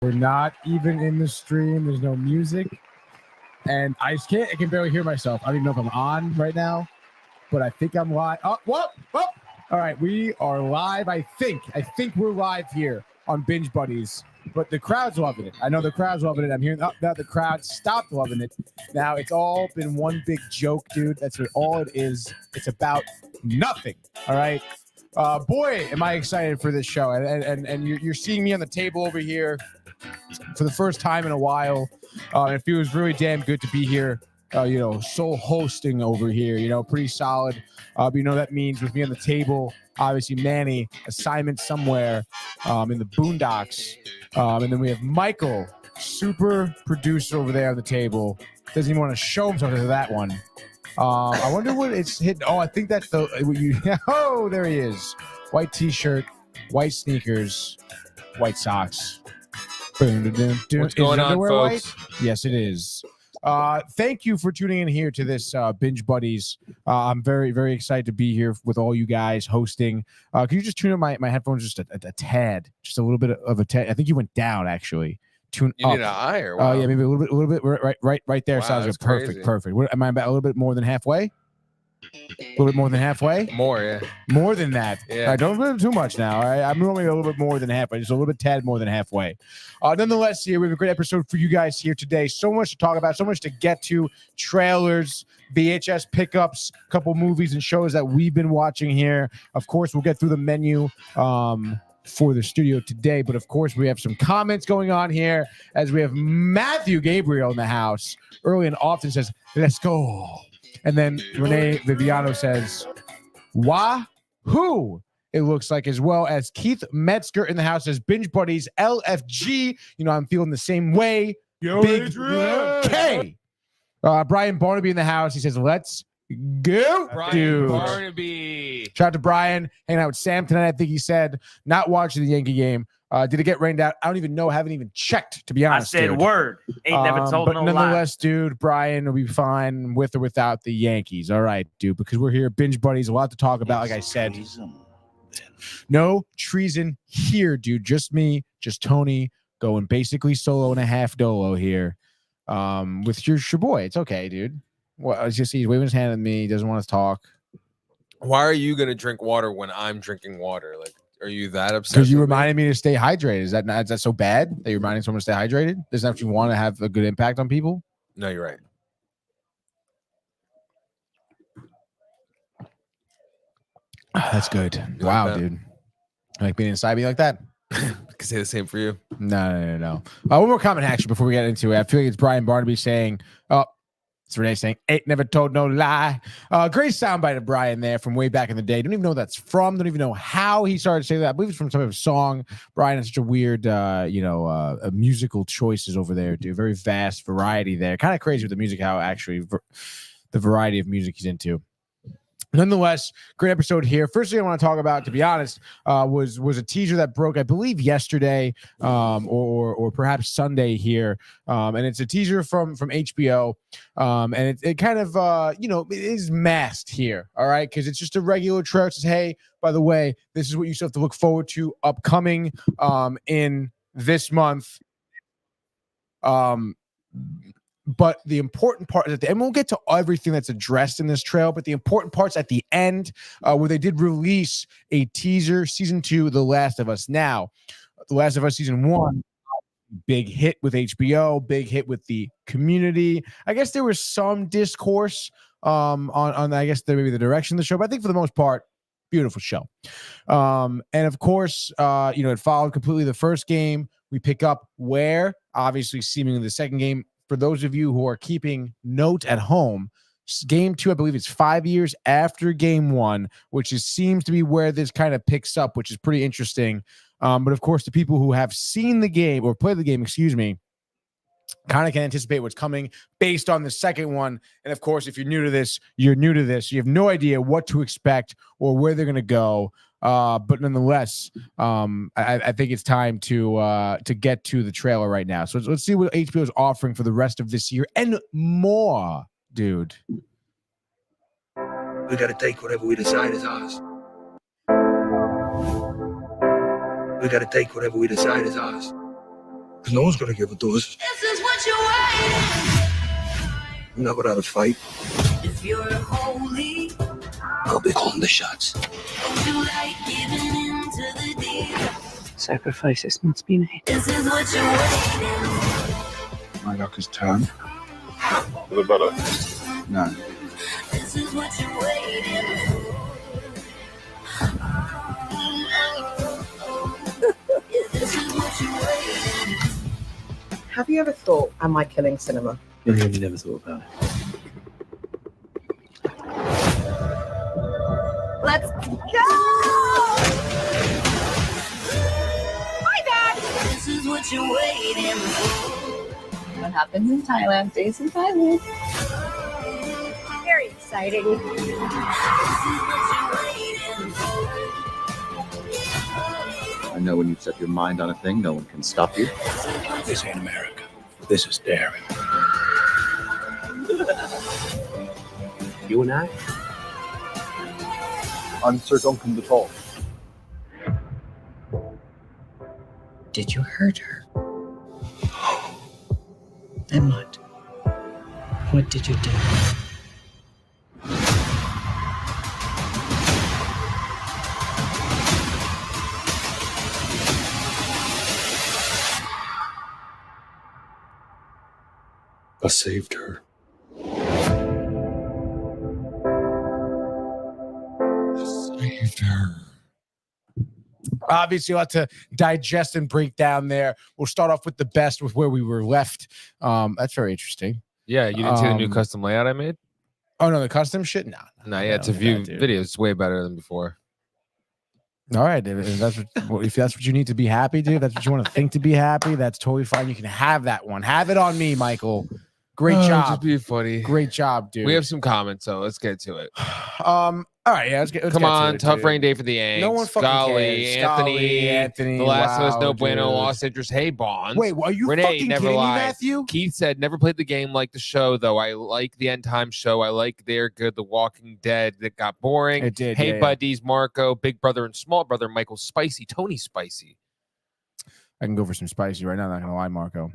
We're not even in the stream. There's no music. And I can barely hear myself. I don't even know if I'm on right now, but I think I'm live. Oh, whoop. All right, we are live. I think we're live here on Binge Buddies, but the crowd's loving it. I know the crowd's loving it. I'm hearing now the crowd stopped loving it. Now it's all been one big joke, dude. That's what all it is. It's about nothing. All right. Boy, am I excited for this show. And you're seeing me on the table over here for the first time in a while. It feels really damn good to be here. Sole hosting over here, pretty solid. That means with me on the table, obviously Manny, assignment somewhere in the boondocks. And then we have Michael, super producer over there on the table. Doesn't even want to show himself to that one. I wonder what it's hitting. Oh, I think that's oh, there he is. White t-shirt, white sneakers, white socks. What's going on, folks? White? Yes, it is. Thank you for tuning in here to this Binge Buddies. I'm very, very excited to be here with all you guys hosting. Can you just tune up my headphones just a tad? Just a little bit of a tad. I think you went down, actually. Tune you up. Need a higher? Oh, yeah, maybe a little bit. Right there. Wow, Sounds good. Perfect. What, am I about a little bit more than halfway? A little bit more than halfway? More, yeah. More than that. Yeah. All right, don't live too much now. All right? I'm normally a little bit more than halfway, just a little bit tad more than halfway. Nonetheless, here we have a great episode for you guys here today. So much to talk about, so much to get to. Trailers, VHS pickups, a couple movies and shows that we've been watching here. Of course, we'll get through the menu for the studio today, but of course, we have some comments going on here as we have Matthew Gabriel in the house. Early and often says, "Let's go." And then Renee Viviano says, "Wahoo!" It looks like, as well as Keith Metzger in the house says, "Binge Buddies LFG." I'm feeling the same way. Yo, Big K. Brian Barnaby in the house. He says, "Let's go, Brian dude." Barnaby. Shout out to Brian. Hanging out with Sam tonight. I think he said not watching the Yankee game. Did it get rained out? I don't even know. Haven't even checked, to be honest. I said, dude. Word. Ain't never told but no nonetheless, dude, Brian will be fine with or without the Yankees. All right, dude, because we're here, Binge Buddies, a lot to talk about. Like I said, no treason here, dude. Just me, just Tony, going basically solo and a half dolo here. With your boy. It's okay, dude. Well, it's just he's waving his hand at me. He doesn't want to talk. Why are you gonna drink water when I'm drinking water? Like, are you that upset? Because you reminded me to stay hydrated. Is that so bad that you're reminding someone to stay hydrated? Doesn't that you want to have a good impact on people? No, you're right. That's good. You Wow, like that? dude. I like being inside me like that. I can say the same for you. No. One more comment, actually, before we get into it. I feel like it's Brian Barnaby saying, it's Renee saying, "Ain't never told no lie." Great soundbite of Brian there from way back in the day. Don't even know who that's from. Don't even know how he started to say that. I believe it's from some of his song. Brian has such a weird, musical choices over there, dude. Very vast variety there. Kind of crazy with the music, how actually the variety of music he's into. Nonetheless, great episode here. First thing I want to talk about, to be honest, was a teaser that broke, I believe, yesterday or perhaps Sunday here, and it's a teaser from HBO, and it kind of it is masked here, all right, because it's just a regular trailer. It says, "Hey, by the way, this is what you still have to look forward to upcoming in this month." But the important part is at the end, we'll get to everything that's addressed in this trail, but the important part's at the end, where they did release a teaser, season 2, The Last of Us. Now, The Last of Us season 1, big hit with HBO, big hit with the community. I guess there was some discourse on I guess maybe the direction of the show, but I think for the most part, beautiful show. And of course, it followed completely the first game. We pick up where, obviously, seemingly the second game. For those of you who are keeping note at home, game 2, I believe it's 5 years after game 1, which seems to be where this kind of picks up, which is pretty interesting. But of course, the people who have seen the game or played the game, kind of can anticipate what's coming based on the second one. And of course, if you're new to this, you're new to this. You have no idea what to expect or where they're going to go. But nonetheless, I think it's time to get to the trailer right now. So let's see what HBO is offering for the rest of this year and more, dude. We gotta take whatever we decide is ours. We gotta take whatever we decide is ours. 'Cause no one's gonna give it to us. This is what you're waiting. We're not without a fight. If you're holy, I'll be calling the shots. don't you like giving in to the deal? Sacrifices must be made. This is what you're waiting. My luck is turned. The better. No. This is what you're waiting for. This is what you're waiting. Have you ever thought, am I killing cinema? You really never thought about it. Let's go! My bad! This is what you're waiting for. What happens in Thailand stays in Thailand. Very exciting. This is what you're waiting for. I know when you've set your mind on a thing, no one can stop you. This ain't America. This is daring. You and I? I'm Sir Duncan the Tall. Did you hurt her? And what? What did you do? I saved her. Saved her. Obviously, a lot to digest and break down there. We'll start off with the best, with where we were left. That's very interesting. Yeah, you didn't see the new Um, custom layout I made? Oh no, the custom shit. No, No, yeah, to view videos, it's way better than before. All right, if that's if that's what you need to be happy, dude. If that's what you want to think to be happy. That's totally fine. You can have that one. Have it on me, Michael. Great Just job. be funny. Great job, dude. We have some comments, so let's get to it. All right, yeah. Let's Come get to on, it, tough dude. rain day for the Yanks. No one fucking Golly, cares. Anthony, Anthony, The Last of Us, wow, no bueno, dude. lost interest. Hey, Bonds. Wait, are you Renee, fucking never kidding lied. me, Matthew? Keith said, never played the game like the show, though. I like the end time show. I like They're Good, The Walking Dead. That got boring. It did. Hey, yeah. buddies, Marco, Big Brother and Small Brother, Michael Spicy, Tony Spicy. I can go for some spicy right now. Not gonna lie, Marco.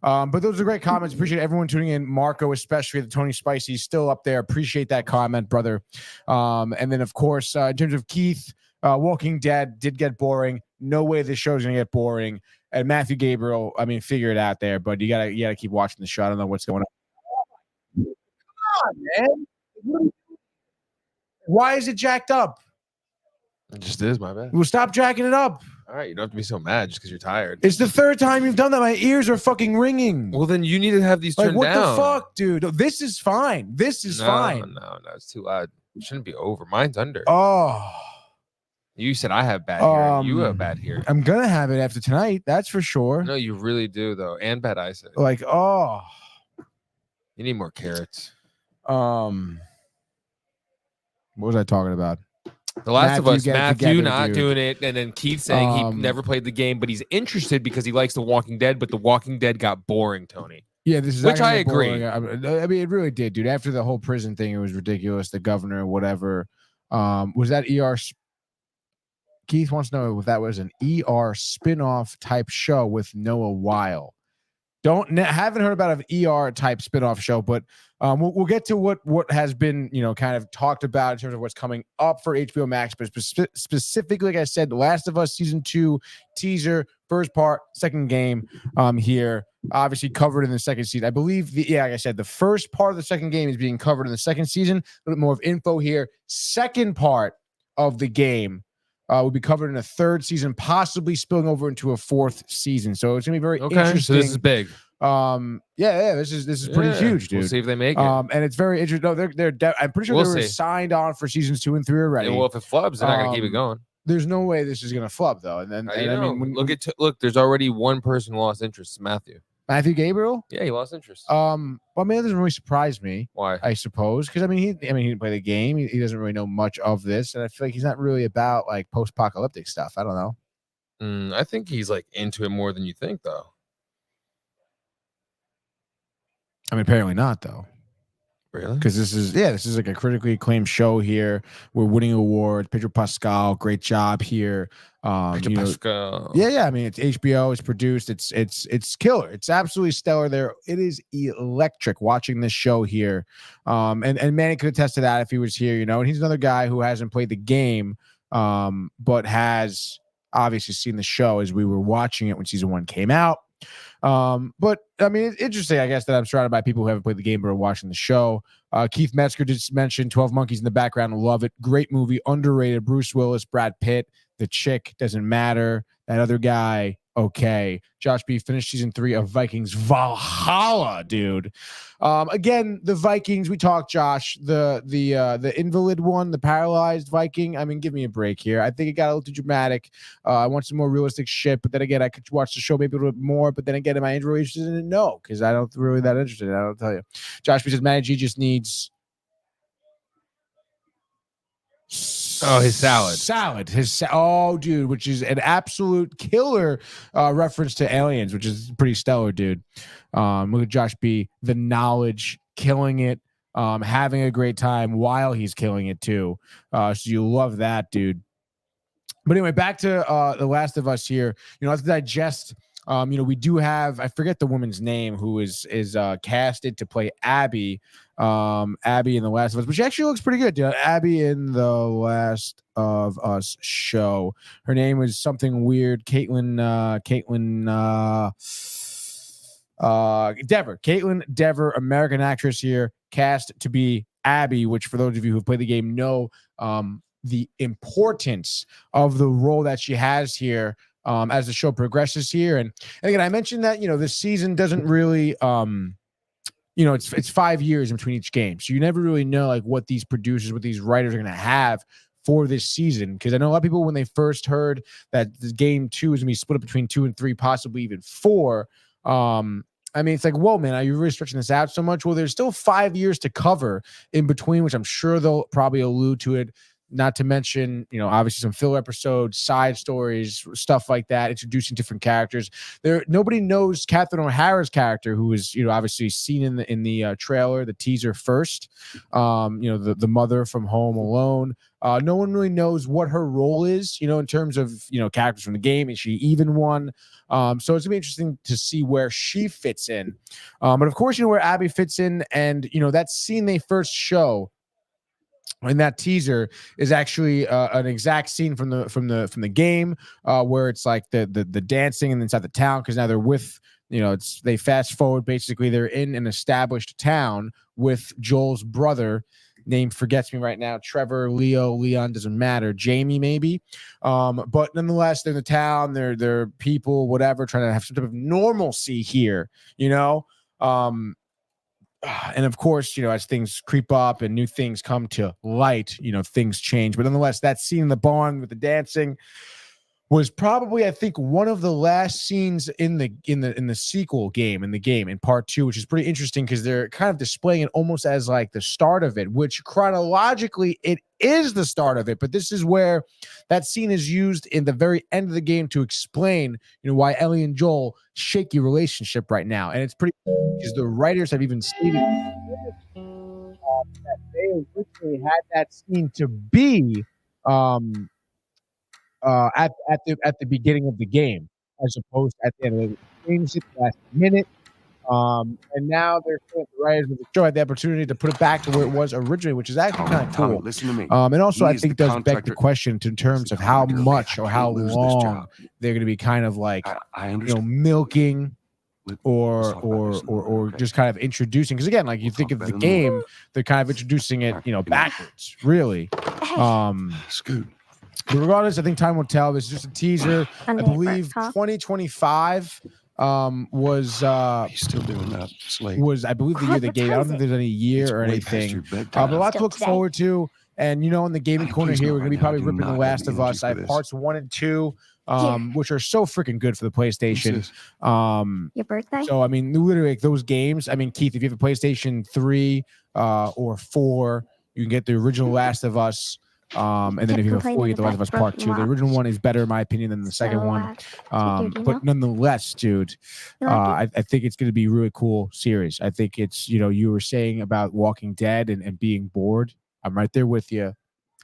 But those are great comments. Appreciate everyone tuning in. Marco, especially the Tony Spicy, still up there. Appreciate that comment, brother. And then of course, in terms of Keith, Walking Dead did get boring. No way this show's gonna get boring. And Matthew Gabriel, I mean, figure it out there. But you gotta keep watching the show. I don't know what's going on. Come on, man. Why is it jacked up? It just is, my bad. Well, stop jacking it up. All right, you don't have to be so mad just because you're tired. It's the third time you've done that. My ears are fucking ringing. Well, then you need to have these Like, turned what down. the fuck, dude? This is fine. This is fine. No, it's too loud. It shouldn't be over. Mine's under. Oh, You said I have bad hearing. You have bad hearing. I'm gonna have it after tonight. That's for sure. No, you really do, though. And bad eyesight. Like, oh, You need more carrots. what was I talking about? The Last of Matthew, Us, get it Matthew together, not dude. doing it, and then Keith saying he never played the game, but he's interested because he likes The Walking Dead, but The Walking Dead got boring, Tony. Yeah, this is Which not I gonna be agree. boring. I mean, it really did, dude. After the whole prison thing, it was ridiculous. The governor, whatever. Was that ER? Keith wants to know if that was an ER spinoff type show with Noah Weil. Haven't heard about an ER type spinoff show, but we'll get to what has been kind of talked about in terms of what's coming up for HBO Max, but specifically, like I said, The Last of Us season 2 teaser, first part, second game here, obviously covered in the second season. I believe like I said, the first part of the second game is being covered in the second season. A little bit more of info here. Second part of the game will be covered in a third season, possibly spilling over into a fourth season. So it's gonna be very interesting. So this is big. This is pretty huge, dude. We'll see if they make it. And it's very interesting. No, I'm pretty sure We'll they were see. signed on for seasons 2 and 3 already. Yeah, well, if it flubs, they're not gonna keep it going. There's no way this is gonna flub though. And then How do you I know? mean, look, there's already one person who lost interest. It's Matthew. Matthew Gabriel. Yeah, he lost interest. Well, I mean, that doesn't really surprise me. Why? I suppose because he didn't play the game. He doesn't really know much of this, and I feel like he's not really about like post-apocalyptic stuff. I don't know. I think he's like into it more than you think, though. I mean, apparently not though. Really? Because this is like a critically acclaimed show here. We're winning awards. Pedro Pascal, great job here. Pedro You know, Pascal. yeah. I mean, it's HBO. It's produced. It's killer. It's absolutely stellar. There, it is electric watching this show here. And Manny could attest to that if he was here. You know, and he's another guy who hasn't played the game, but has obviously seen the show as we were watching it when season 1 came out. But I mean, it's interesting, I guess, that I'm surrounded by people who haven't played the game but are watching the show. Keith Metzger just mentioned 12 Monkeys in the background. Love it. Great movie. Underrated. Bruce Willis, Brad Pitt. The chick doesn't matter. That other guy, okay. Josh B finished season 3 of Vikings Valhalla, dude. Again, the Vikings, we talked, Josh, the invalid one, the paralyzed Viking. I mean, give me a break here. I think it got a little too dramatic. I want some more realistic shit, but then again, I could watch the show maybe a little bit more, but then again, am I really interested in it? No, because I don't really that interested in it. I don't tell you. Josh B says, Manny G just needs his salad. Oh, dude, which is an absolute killer reference to Aliens, which is pretty stellar, dude. Look at Josh B, the knowledge, killing it, having a great time while he's killing it too. So you love that, dude. But anyway, back to The Last of Us here. You know, let's digest. We do have, I forget the woman's name who is casted to play Abby. Abby in The Last of Us, but she actually looks pretty good, dude. Abby in The Last of Us show. Her name was something weird. Caitlin Dever. Caitlin Dever, American actress here, cast to be Abby, which for those of you who've played the game know the importance of the role that she has here as the show progresses here. And again, I mentioned that, this season doesn't really it's 5 years in between each game. So you never really know like what these producers, what these writers are going to have for this season. Because I know a lot of people, when they first heard that the game 2 is going to be split up between 2 and 3, possibly even 4. I mean, it's like, whoa, man, are you really stretching this out so much? Well, there's still 5 years to cover in between, which I'm sure they'll probably allude to it. Not to mention, obviously some filler episodes, side stories, stuff like that, introducing different characters. Nobody knows Catherine O'Hara's character, who is, obviously seen in the trailer, the teaser first. The mother from Home Alone. No one really knows what her role is, in terms of, characters from the game. Is she even one? So it's gonna be interesting to see where she fits in. But of course, where Abby fits in, and that scene they first show in that teaser is actually an exact scene from the game, where it's like the dancing and inside the town, because now they're with, they fast forward, basically they're in an established town with Joel's brother, name forgets me right now, Trevor, Leon, doesn't matter, Jamie maybe, but nonetheless they're in the town, they're people, whatever, trying to have some type of normalcy here, and of course, as things creep up and new things come to light, things change. But nonetheless, that scene in the barn with the dancing was probably, I think, one of the last scenes in the sequel game, in part 2, which is pretty interesting because they're kind of displaying it almost as like the start of it, which chronologically it is the start of it. But this is where that scene is used in the very end of the game to explain, why Ellie and Joel shaky relationship right now. And it's pretty, because the writers have even stated that they originally had that scene to be at the beginning of the game, as opposed to at the end of the changed it last minute. And now they're the writers of the show had the opportunity to put it back to where it was originally, which is actually kind of cool. Listen to me. And also, I think the does beg the question in terms of how much or how long they're going to be kind of like, I understand. milking or just kind of introducing. Because again, like you think of the game, they're kind of introducing it, backwards, really. Scoot. But regardless, I think time will tell. This is just a teaser. I believe 2025 was He's still doing that. Slate. was I believe the year they gave. I don't think there's any year or anything. But a lot to look forward to. And in the gaming corner here, we're gonna be probably ripping The Last of Us. I have parts 1 and 2, which are so freaking good for the PlayStation. Your birthday? So I mean, literally like those games. I mean, Keith, if you have a PlayStation 3 or 4, you can get the original Last of Us. And then if you have a full, you get The Last of Us Part 2. The original one is better, in my opinion, than the second one. But nonetheless, dude, I think it's going to be a really cool series. I think it's, you were saying about Walking Dead and being bored. I'm right there with you.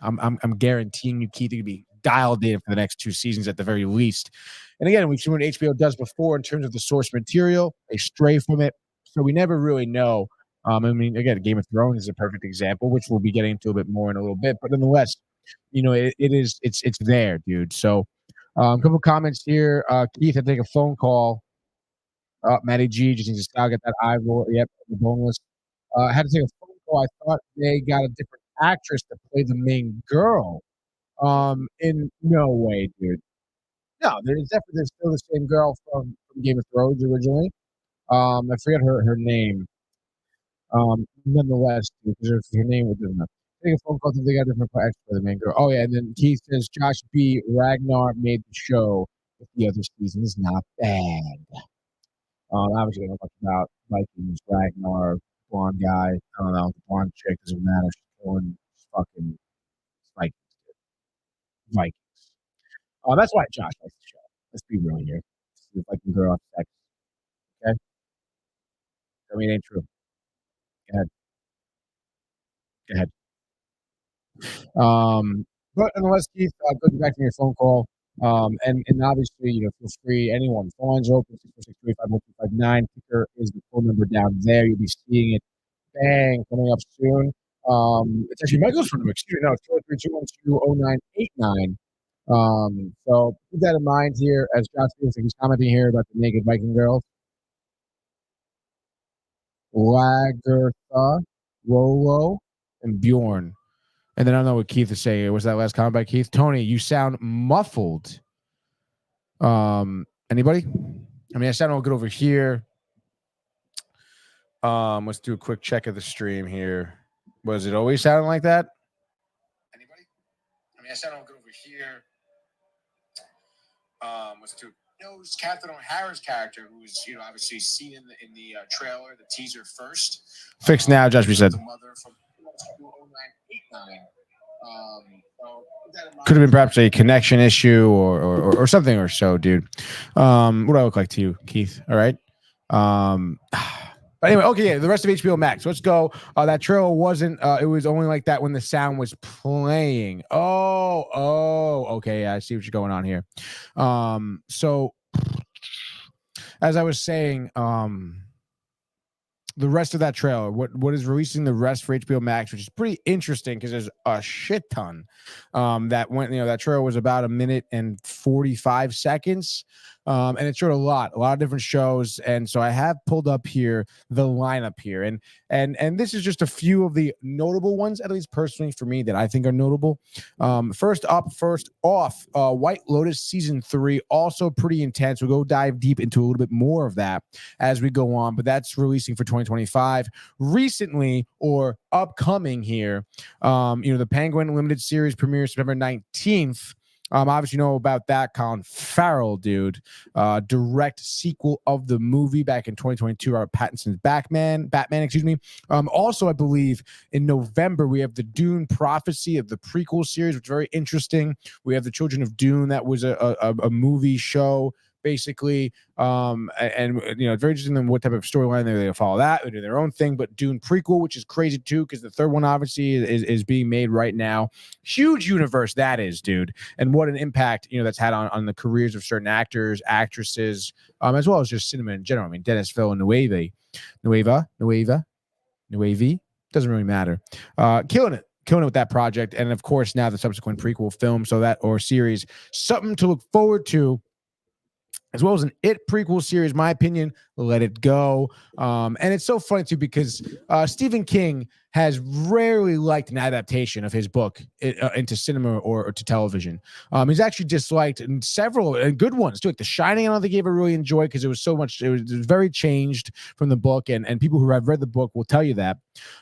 I'm guaranteeing you, Keith, you're going to be dialed in for the next 2 seasons at the very least. And again, we've seen what HBO does before in terms of the source material. They stray from it. So we never really know. Again, Game of Thrones is a perfect example, which we'll be getting into a bit more in a little bit. But nonetheless, it's there, dude. So a couple of comments here. Keith, I take a phone call. Matty G just needs to style, get that eye roll. Yep, boneless. I had to take a phone call. I thought they got a different actress to play the main girl. In no way, dude. No, there's still the same girl from Game of Thrones originally. I forget her name. Nonetheless, because her name was different. Take a phone call to they got a different actress for the main girl. Oh yeah, and then Keith says Josh B. Ragnar made the show, but the other season is not bad. Obviously, I don't know much about Vikings, Ragnar, blonde guy. I don't know. The blonde chick doesn't matter. She's going fucking Vikings. Vikings. That's why Josh likes the show. Let's be real here. See if I can girl have sex. Okay? I mean, it ain't true. Go ahead. But nonetheless, Keith, going back to your phone call. And obviously, feel free. Anyone, phones open 646-351-259. Ticker is the phone number down there. You'll be seeing it. Bang, coming up soon. It's actually Michael's phone number. Excuse me. No, it's 203-212-0989. So keep that in mind here as Josh feels like he's commenting here about the naked Viking girls. Lagertha, Rolo, and Bjorn. And then I don't know what Keith is saying. Was that last comment by Keith? Tony, you sound muffled. Anybody? I sound all good over here. Let's do a quick check of the stream here. Was it always sounding like that? Anybody? I sound all good over here. Let's do. Knows Catherine O'Hara's character, who's obviously seen in the trailer, the teaser first. Fixed now, Josh. We said. The mother from 0989. Could have been perhaps a connection issue or something or so, dude. What do I look like to you, Keith? All right. But anyway, okay, yeah, the rest of HBO Max. Let's go. That trailer wasn't. It was only like that when the sound was playing. Oh, okay. Yeah, I see what's going on here. So as I was saying, the rest of that trailer, what is releasing the rest for HBO Max, which is pretty interesting because there's a shit ton that went. That trailer was about 1 minute and 45 seconds. And it showed a lot of different shows. And so I have pulled up here the lineup here. And this is just a few of the notable ones, at least personally for me, that I think are notable. First off, White Lotus Season 3, also pretty intense. We'll go dive deep into a little bit more of that as we go on, but that's releasing for 2025. Recently, or upcoming here, the Penguin Limited Series premieres September 19th. Obviously, you know about that. Colin Farrell, dude. Direct sequel of the movie back in 2022. Robert Pattinson's Batman, excuse me. Also, I believe in November, we have the Dune Prophecy of the prequel series, which is very interesting. We have the Children of Dune. That was a movie show, basically. It's very interesting in what type of storyline they follow that. They do their own thing, but Dune prequel, which is crazy too, because the third one obviously is being made right now. Huge universe that is, dude. And what an impact, that's had on the careers of certain actors, actresses, as well as just cinema in general. Dennis Villeneuve, doesn't really matter. Killing it with that project. And of course, now the subsequent prequel film, or series, something to look forward to. As well as an It prequel series, my opinion, Let It Go. And it's so funny, too, because Stephen King has rarely liked an adaptation of his book into cinema or to television. He's actually disliked several good ones, too. Like The Shining, I don't think he ever really enjoyed because it was very changed from the book. And people who have read the book will tell you that.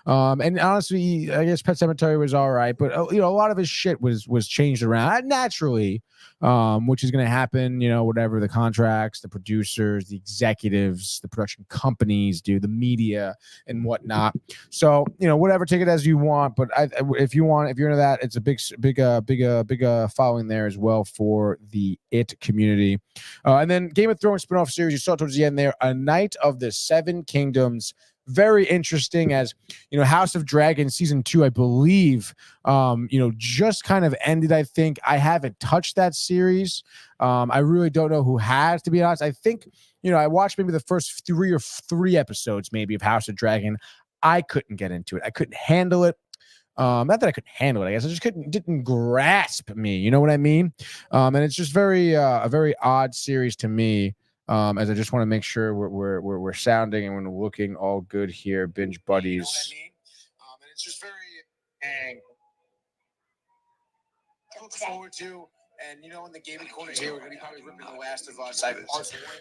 And honestly, I guess Pet Sematary was all right. But, a lot of his shit was changed around naturally. Which is going to happen, whatever the contracts, the producers, the executives, the production companies do, the media and whatnot. So, whatever, take it as you want. But if you're into that, it's a big following there as well for the It community. And then Game of Thrones spinoff series you saw towards the end there, A Knight of the Seven Kingdoms. Very interesting, as House of Dragon season 2, I believe, just kind of ended. I think I haven't touched that series. I really don't know who has, to be honest. I think I watched maybe the first three episodes maybe of House of Dragon. I couldn't get into it. I couldn't handle it. Not that I couldn't handle it, I guess I just didn't grasp me. You know what I mean? And it's just a very odd series to me. As I just want to make sure we're sounding and we're looking all good here, binge buddies. You know what I mean? And it's just very I look forward to. And in the gaming corner here, we're gonna be probably ripping The Last of Us.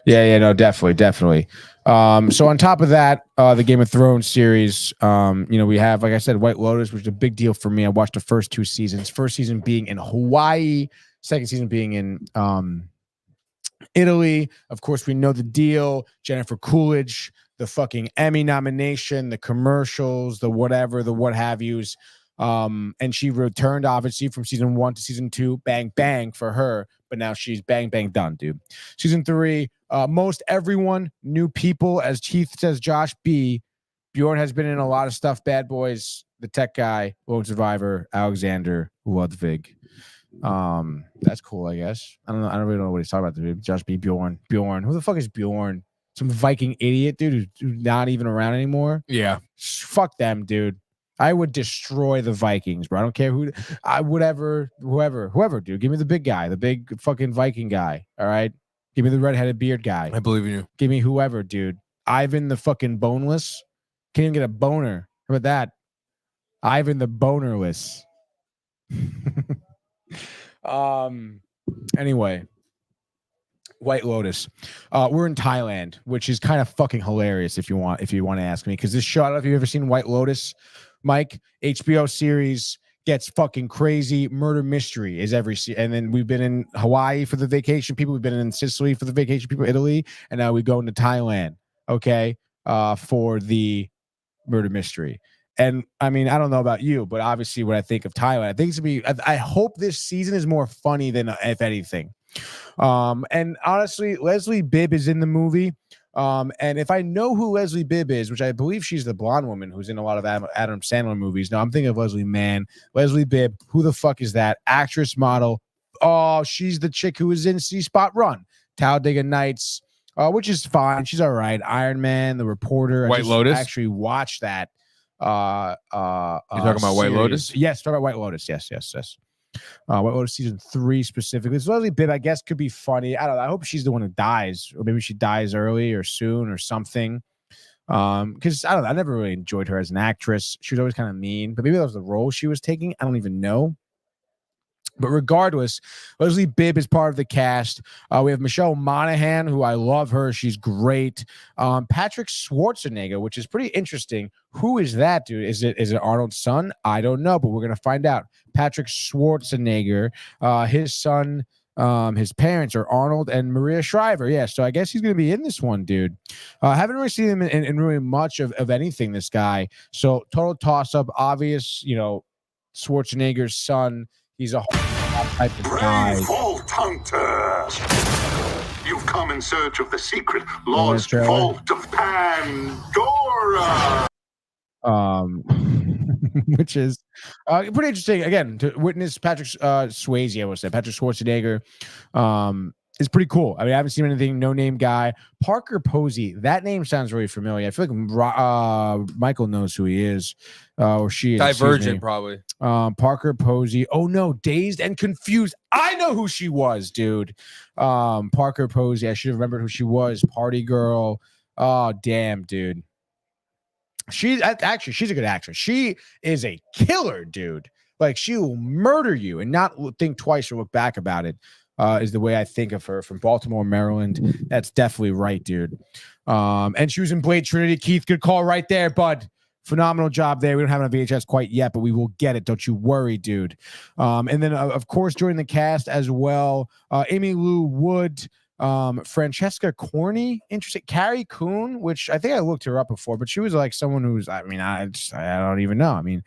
No, definitely. So on top of that, the Game of Thrones series, we have, like I said, White Lotus, which is a big deal for me. I watched the first 2 seasons. First season being in Hawaii, second season being in Italy. Of course, we know the deal. Jennifer Coolidge, the fucking Emmy nomination, the commercials, the whatever, the what have yous. And she returned, obviously, from season 1 to season 2. Bang, bang for her. But now she's bang, bang done, dude. Season 3, most everyone, new people, as Keith says, Josh B. Bjorn has been in a lot of stuff. Bad Boys, The Tech Guy, Lone Survivor, Alexander Ludwig. That's cool, I guess. I don't really know what he's talking about, dude. Josh B. Bjorn. Who the fuck is Bjorn? Some Viking idiot, dude, who's not even around anymore. Yeah. Fuck them, dude. I would destroy the Vikings, bro. I don't care who. Whoever, dude. Give me the big guy, the big fucking Viking guy. All right. Give me the redheaded beard guy. I believe in you. Give me whoever, dude. Ivan the fucking boneless. Can't even get a boner. How about that? Ivan the bonerless. Anyway, White Lotus. We're in Thailand, which is kind of fucking hilarious if you want to ask me, because this show, I don't know if you've ever seen White Lotus, Mike. HBO series gets fucking crazy. Murder mystery is and then we've been in Hawaii for the vacation people, we've been in Sicily for the vacation people, Italy, and now we go into Thailand, okay, for the murder mystery. And I mean, I don't know about you, but obviously when I think of Thailand, I think it's gonna be, I hope this season is more funny than if anything. And honestly, Leslie Bibb is in the movie. And if I know who Leslie Bibb is, which I believe she's the blonde woman who's in a lot of Adam Sandler movies. No, I'm thinking of Leslie Mann. Leslie Bibb, who the fuck is that? Actress, model. Oh, she's the chick who was in See Spot Run, Talladega Nights, which is fine. She's all right. Iron Man, The Reporter. White Lotus. Actually watched that. You're talking about White Lotus? Yes, talking about White Lotus. Yes. White Lotus season 3 specifically. So Leslie Bibb, I guess, could be funny. I don't know. I hope she's the one who dies, or maybe she dies early or soon or something. Because I don't know. I never really enjoyed her as an actress. She was always kind of mean, but maybe that was the role she was taking. I don't even know. But regardless, Leslie Bibb is part of the cast. We have Michelle Monaghan, who I love her. She's great. Patrick Schwarzenegger, which is pretty interesting. Who is that, dude? Is it Arnold's son? I don't know, but we're going to find out. Patrick Schwarzenegger, his son, his parents are Arnold and Maria Shriver. Yeah, so I guess he's going to be in this one, dude. Haven't really seen him in really much of anything, this guy. So total toss-up. Obvious, Schwarzenegger's son. He's a type of guy. Vault hunters! You've come in search of the secret lost vault of Pandora! Which is pretty interesting. Again, to witness Patrick Swayze, I would say. Patrick Schwarzenegger is pretty cool. I mean, I haven't seen anything. No name guy. Parker Posey. That name sounds really familiar. I feel like Michael knows who he is, or she is. Divergent, probably. Parker Posey. Oh no, Dazed and Confused. I know who she was, dude. Parker Posey. I should have remembered who she was. Party Girl. Oh damn, dude. She's a good actress. She is a killer, dude. Like, she will murder you and not think twice or look back about it. Is the way I think of her, from Baltimore, Maryland. That's definitely right, dude. And she was in Blade Trinity. Keith, good call right there, bud. Phenomenal job there. We don't have it on VHS quite yet, but we will get it. Don't you worry, dude. And then, of course, joining the cast as well, Amy Lou Wood, Francesca Corney, interesting. Carrie Coon, which I think I looked her up before, but she was like someone who's, I mean, I don't even know. I mean,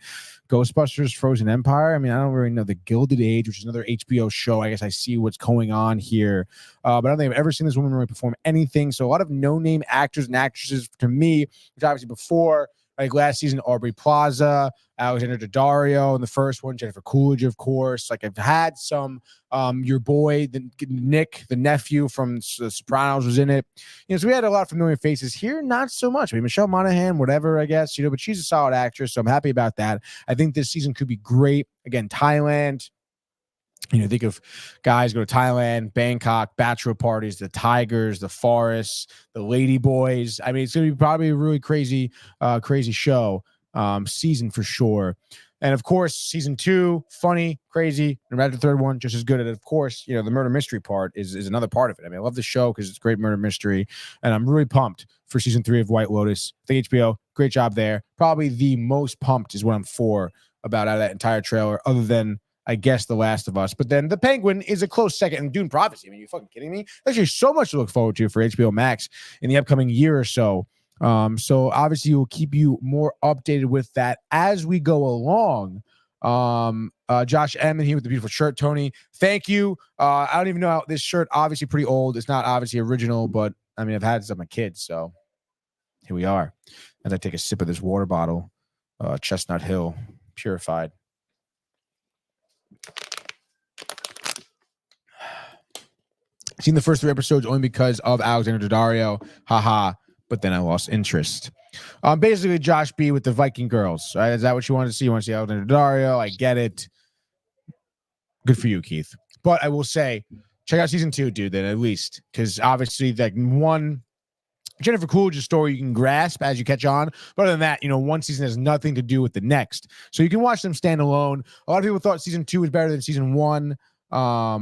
Ghostbusters, Frozen Empire. I mean, I don't really know. The Gilded Age, which is another HBO show. I guess I see what's going on here, but I don't think I've ever seen this woman really perform anything. So a lot of no-name actors and actresses to me, which obviously before, like last season, Aubrey Plaza, Alexander Daddario in the first one, Jennifer Coolidge, of course. Like I've had some, your boy, Nick, the nephew from The Sopranos was in it. You know, so we had a lot of familiar faces here. Not so much. I mean, Michelle Monaghan, whatever, I guess, you know, but she's a solid actress. So I'm happy about that. I think this season could be great. Again, Thailand. You know, think of guys go to Thailand, Bangkok, bachelor parties, the tigers, the forests, the lady boys. I mean, it's going to be probably a really crazy show, season for sure. And of course, season 2, funny, crazy. No matter the third one, just as good. And of course, you know, the murder mystery part is another part of it. I mean, I love the show because it's great murder mystery. And I'm really pumped for season 3 of White Lotus. I think HBO, great job there. Probably the most pumped is what I'm for about out of that entire trailer, other than, I guess, The Last of Us. But then The Penguin is a close second. And Dune Prophecy, I mean, you fucking kidding me? There's actually so much to look forward to for HBO Max in the upcoming year or so. So obviously we'll keep you more updated with that as we go along. Josh Emmon here with the beautiful shirt, Tony. Thank you. I don't even know how this shirt, obviously pretty old. It's not obviously original, but I mean, I've had it since I'm a kid. So here we are. As I take a sip of this water bottle, Chestnut Hill, purified. Seen the first 3 episodes only because of Alexander Daddario. Haha. But then I lost interest. Basically, Josh B with the Viking girls. Right? Is that what you want to see? You want to see Alexander Daddario? I get it. Good for you, Keith. But I will say, check out season 2, dude, then at least. Because obviously, like one Jennifer Coolidge's story you can grasp as you catch on. But other than that, you know, one season has nothing to do with the next. So you can watch them stand alone. A lot of people thought season 2 was better than season 1.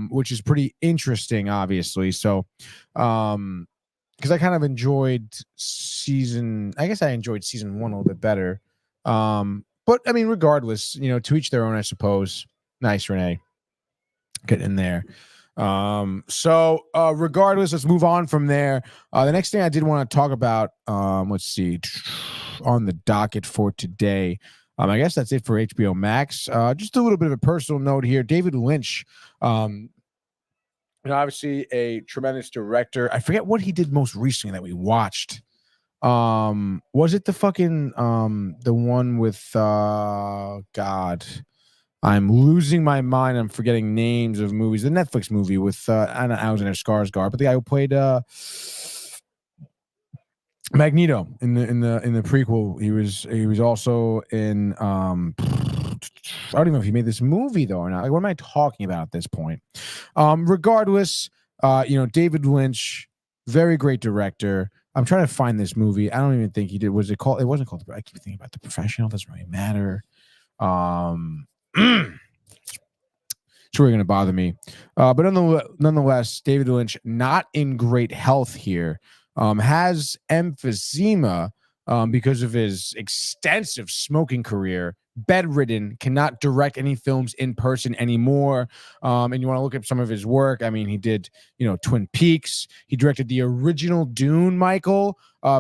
Which is pretty interesting, obviously. So, because I kind of enjoyed I enjoyed season 1 a little bit better. But I mean, regardless, you know, to each their own, I suppose. Nice, Renee. Get in there. So regardless, let's move on from there. The next thing I did want to talk about, let's see, on the docket for today. I guess that's it for HBO Max. Just a little bit of a personal note here. David Lynch, obviously a tremendous director. I forget what he did most recently that we watched. Was it the fucking the one with God? I'm losing my mind. I'm forgetting names of movies. The Netflix movie with Anna Alexander Skarsgård, but the guy who played Magneto in the prequel. He was also in I don't even know if he made this movie though or not. Like, what am I talking about at this point? Regardless, you know, David Lynch, very great director. I'm trying to find this movie. I don't even think he did. Was it called? It wasn't called. I keep thinking about The Professional. It doesn't really matter. It's really going to bother me. But nonetheless, David Lynch, not in great health here. Has emphysema because of his extensive smoking career, bedridden, cannot direct any films in person anymore. And you want to look at some of his work. I mean, he did, you know, Twin Peaks. He directed the original Dune, Michael,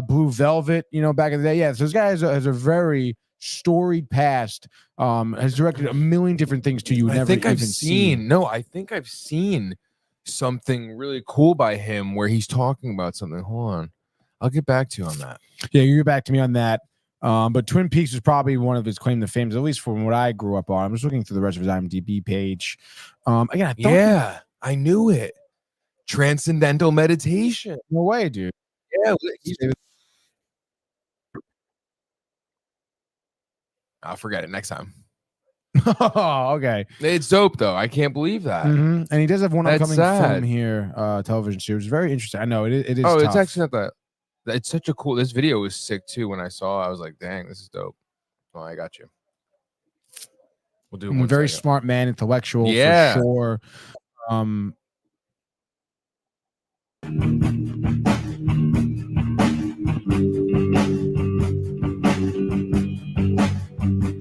Blue Velvet, you know, back in the day. Yeah, so this guy has a very storied past, has directed a million different things to you. I think I've seen something really cool by him where he's talking about something. Hold on, I'll get back to you on that. Yeah, you get back to me on that. But Twin Peaks is probably one of his claim to fame, at least from what I grew up on. I'm just looking through the rest of his IMDb page. Again, I knew it. Transcendental meditation. No way, dude. Yeah, I'll forget it next time. Oh, okay. It's dope though. I can't believe that. Mm-hmm. And he does have one That's upcoming sad. film here, television series. Very interesting. I know it is. Oh, tough. it's actually not that. It's such a cool. This video was sick too. When I saw, I was like, "Dang, this is dope." Oh, I got you. We'll do. Very smart man, intellectual. Yeah. For sure.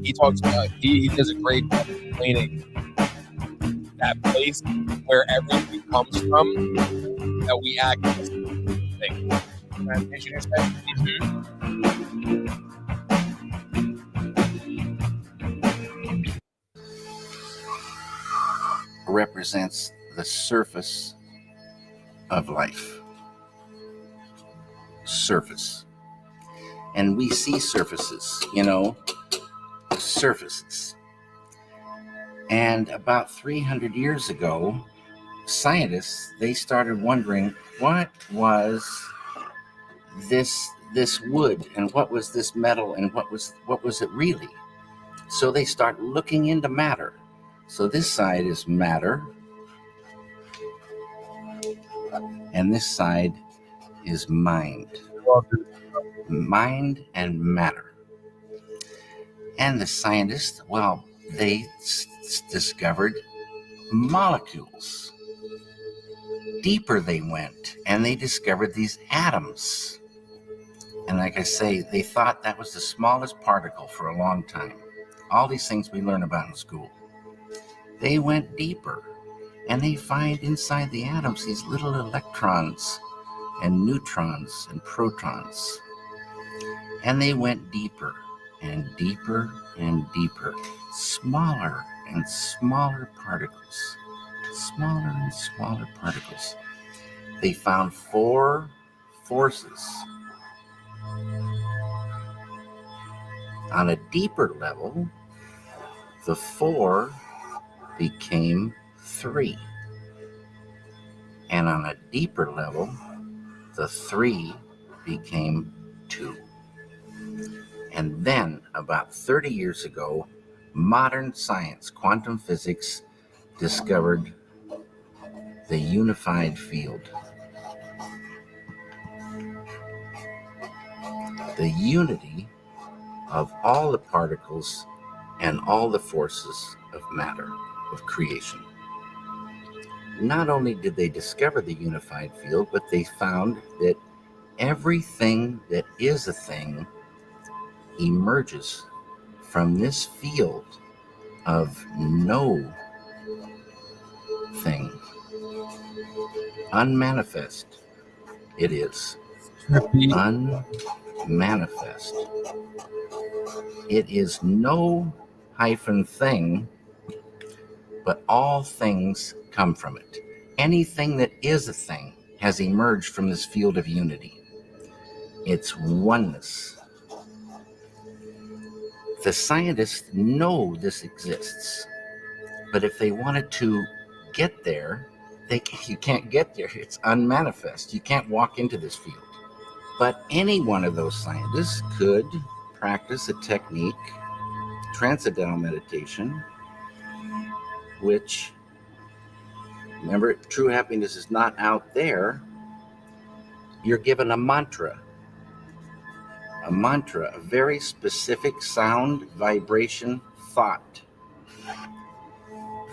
He talks about he does a great job explaining that place where everything comes from that we act as thing. Represents the surface of life. Surface. And we see surfaces, surfaces. And about 300 years ago, scientists, they started wondering what was this wood and what was this metal and what was it really? So they start looking into matter. So this side is matter, and this side is mind. Mind and matter. And the scientists, well, they discovered molecules. Deeper they went, and they discovered these atoms. And like I say, they thought that was the smallest particle for a long time. All these things we learn about in school. They went deeper, and they find inside the atoms these little electrons and neutrons and protons. And they went deeper and deeper and deeper, smaller and smaller particles, smaller and smaller particles. They found 4 forces. On a deeper level, the 4 became 3. And on a deeper level, the 3 became 2. And then, about 30 years ago, modern science, quantum physics, discovered the unified field. The unity of all the particles and all the forces of matter, of creation. Not only did they discover the unified field, but they found that everything that is a thing emerges from this field of no thing. Unmanifest it is. Unmanifest. It is no hyphen thing, but all things come from it. Anything that is a thing has emerged from this field of unity. It's oneness. The scientists know this exists, but if they wanted to get there, you can't get there. It's unmanifest. You can't walk into this field. But any one of those scientists could practice a technique, transcendental meditation, which, remember, true happiness is not out there. You're given a mantra, a very specific sound, vibration, thought.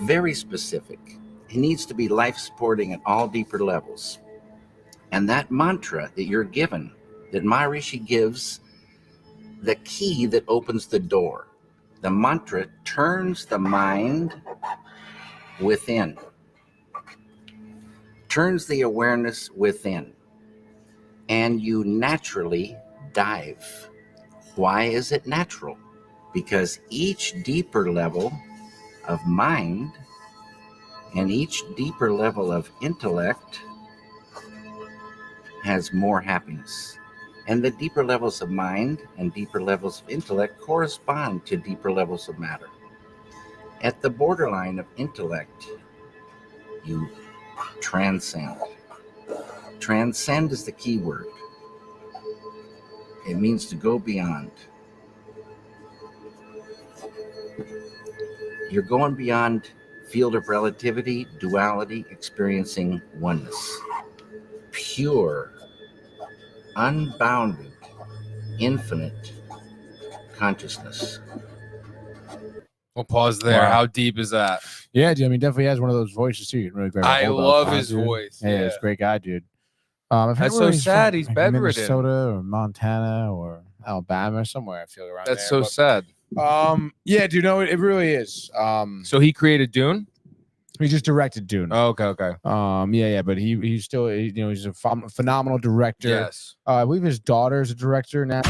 Very specific. It needs to be life-supporting at all deeper levels. And that mantra that you're given, that Maharishi gives, the key that opens the door. The mantra turns the mind within, turns the awareness within, and you naturally dive. Why is it natural? Because each deeper level of mind and each deeper level of intellect has more happiness. And the deeper levels of mind and deeper levels of intellect correspond to deeper levels of matter. At the borderline of intellect, you transcend. Transcend is the key word. It means to go beyond. You're going beyond field of relativity, duality, experiencing oneness. Pure, unbounded, infinite consciousness. We'll pause there. Wow. How deep is that? Yeah, dude. I mean, definitely has one of those voices too. You can really grab a I hold of, love huh, his dude? voice. Yeah, he's a great guy, dude. That's so sad. He's bedridden. Minnesota or Montana or Alabama or somewhere. I feel around That's there. so sad. Yeah, dude. No, it really is. So he created Dune? He just directed Dune. Oh, okay. Yeah, but he's still, he's a phenomenal director. Yes. I believe his daughter is a director now.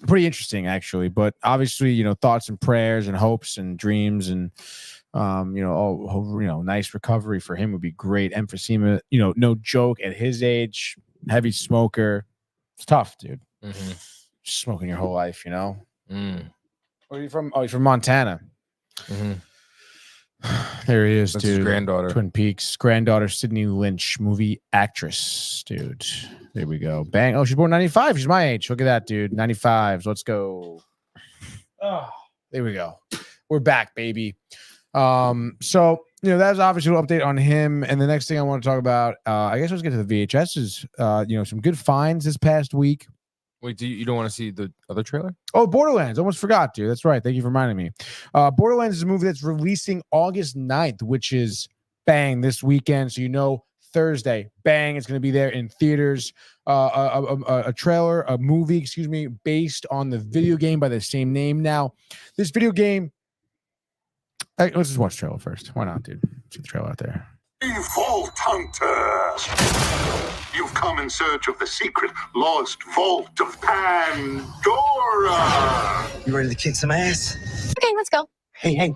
Pretty interesting actually. But obviously, thoughts and prayers and hopes and dreams and nice recovery for him would be great. Emphysema, no joke at his age, heavy smoker. It's tough, dude. Mm-hmm. Smoking your whole life, Mm. Where are you from? Oh, he's from Montana. Mm-hmm. There he is, That's dude. his granddaughter. Twin Peaks. Granddaughter, Sydney Lynch, movie actress, dude. There we go. Bang. Oh, she's born 95. She's my age. Look at that, dude. 95. Let's go. Oh, there we go. We're back, baby. So, that's obviously an update on him. And the next thing I want to talk about, I guess let's get to the VHS is, some good finds this past week. Wait, you don't want to see the other trailer? Oh, Borderlands. Almost forgot, dude. That's right. Thank you for reminding me. Borderlands is a movie that's releasing August 9th, which is bang this weekend. So, Thursday, bang, it's going to be there in theaters. A movie, based on the video game by the same name. Now, this video game, let's just watch the trailer first. Why not, dude? See the trailer out there. Vault Hunters! You've come in search of the secret lost vault of Pandora! You ready to kick some ass? Okay, let's go. Hey.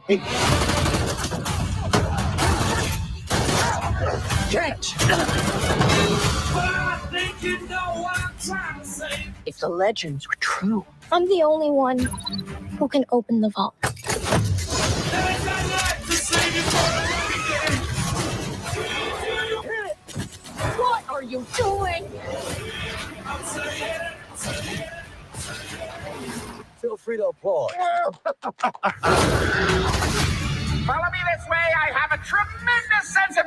Catch! If the legends were true, I'm the only one who can open the vault. What are you doing? Feel free to applaud. Follow me this way, I have a tremendous sense of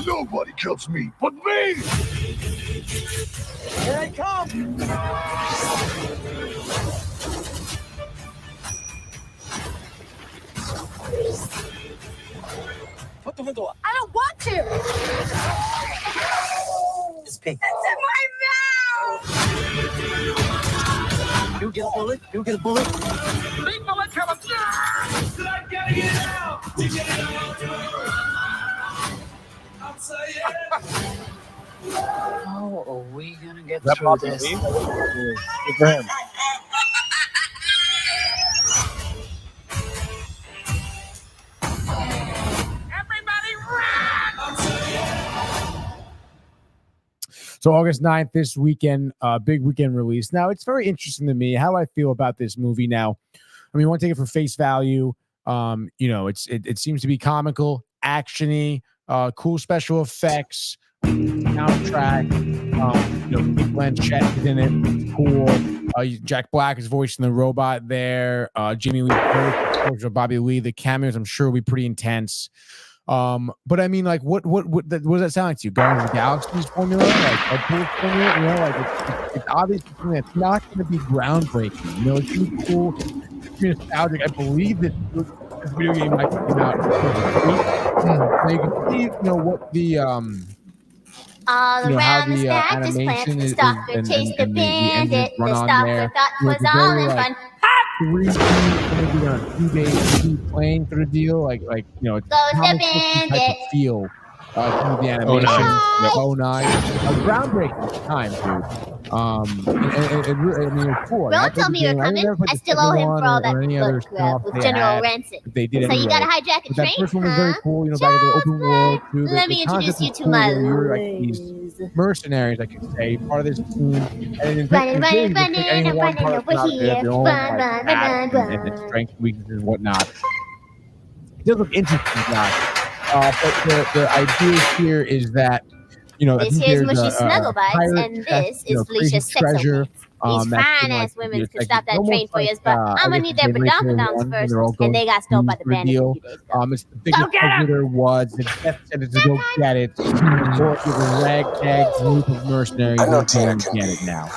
Nobody kills me but me! Here I come! Put the window up. I don't want to. It's pink. It's in my mouth. You get a bullet. big bullet coming through! how are we gonna get through this? Good for him. Everybody run! So August 9th, this weekend, big weekend release. Now, it's very interesting to me how I feel about this movie now. I mean, you want to take it for face value. It seems to be comical, actiony, cool special effects, soundtrack. Kate Blanchett is in it. It's cool. Jack Black is voicing the robot there. Jamie Lee Curtis, Bobby Lee. The cameos, I'm sure, will be pretty intense. But I mean, like, what does that sound like to you? Guardians of the Galaxy's formula, like Deadpool's formula, it's obviously something that's not going to be groundbreaking. It's going to be cool, it's nostalgic. I believe that this video game might come out. So you can see, what the All how around the the stack, just plants animation the is, stalker, and chase the the engines bandit. run The on stalker there. thought It's was very, all in like, fun. 3D, maybe on a 2D playing sort of deal, like it's Goes the comic book type bandit. of feel to the animation. 09, groundbreaking time, dude. It really, it's cool. Ron told me you were coming. I still owe him for all that other book club stuff with they General had Rancid. that they did So you anyway. gotta hijack a But that train, first one was very huh? cool, back in the open world too. Let me The concept introduce you was to cool, my where you're like these mercenaries, I could say, part of this team. And in Running, fact, running, you pick any running, one running part over out there, here. their own, Run, like, run, stats run, and run. the strengths, weaknesses, and whatnot. It does look interesting, guys. But the idea here is that, I This think here's there's Mushy a Snugglebites, pirate and chest, this is crazy Felicia's treasure. Sexo. These That's fine been, like, ass women it's could like- stop that almost train for like, you, but I I'm gonna guess need their they later badonkadonks on when first, they're all and going they got stolen by the through the bandits a deal. few days ago. It's the biggest treasure there was. The death sentence to go get it. Or give a ragtag group of mercenaries. I know who Tina can can get be it now.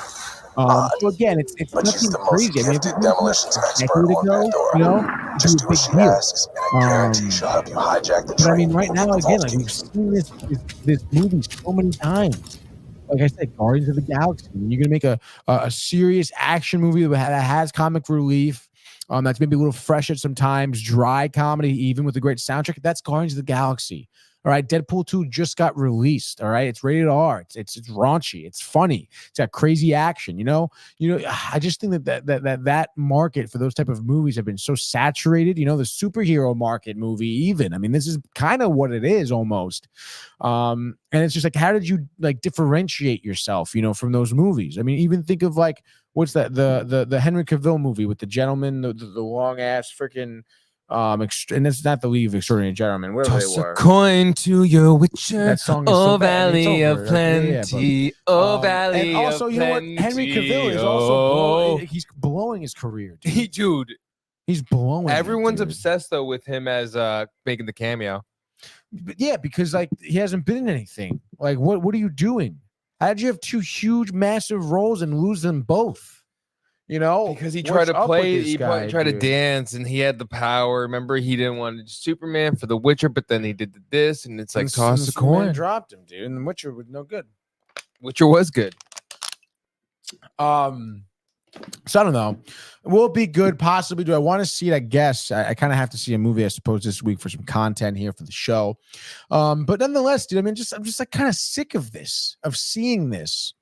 So again, it's but she's nothing the most crazy. I mean, gifted if demolitions a expert decade on ago, Pandora. it'd Just be do a what big she deal. asks, and I guarantee she'll help you hijack the But I train. mean, right and now, get the again, vault like we've keys. seen this movie so many times. like I said, Guardians of the Galaxy. You're gonna make a serious action movie that has comic relief. That's maybe a little fresh at sometimes, dry comedy, even with a great soundtrack. That's Guardians of the Galaxy. All right, Deadpool 2 just got released. All right, it's rated R. It's raunchy. It's funny. It's got crazy action. You know. I just think that market for those type of movies have been so saturated. You know, the superhero market movie. Even, I mean, this is kind of what it is almost. And it's just like, how did you like differentiate yourself? You know, from those movies. I mean, even think of like what's that the Henry Cavill movie with the gentleman, the long ass freaking. And it's not the League of Extraordinary Gentlemen. Whatever Toss they were. a coin to your witcher. That song is so bad. Valley It's of over. Plenty. Oh, Valley and also, of you know what? Plenty. Henry Cavill is also he's blowing his career. Dude. Dude, He's blowing. everyone's it, dude. obsessed though with him as making the cameo. But yeah, because like he hasn't been in anything. Like, what are you doing? How did you have two huge, massive roles and lose them both? You know, Because he tried to what's up play, with this he guy, tried to dude? dance, and he had the power. Remember, he didn't want to do Superman for The Witcher, but then he did this, and it's like And toss a Superman coin. dropped him, dude, and The Witcher was no good. Witcher was good. So I don't know. Will it be good? Possibly. Do I want to see it? I guess I kind of have to see a movie, I suppose, this week for some content here for the show. But nonetheless, dude, I mean, I'm just like kind of sick of this, of seeing this.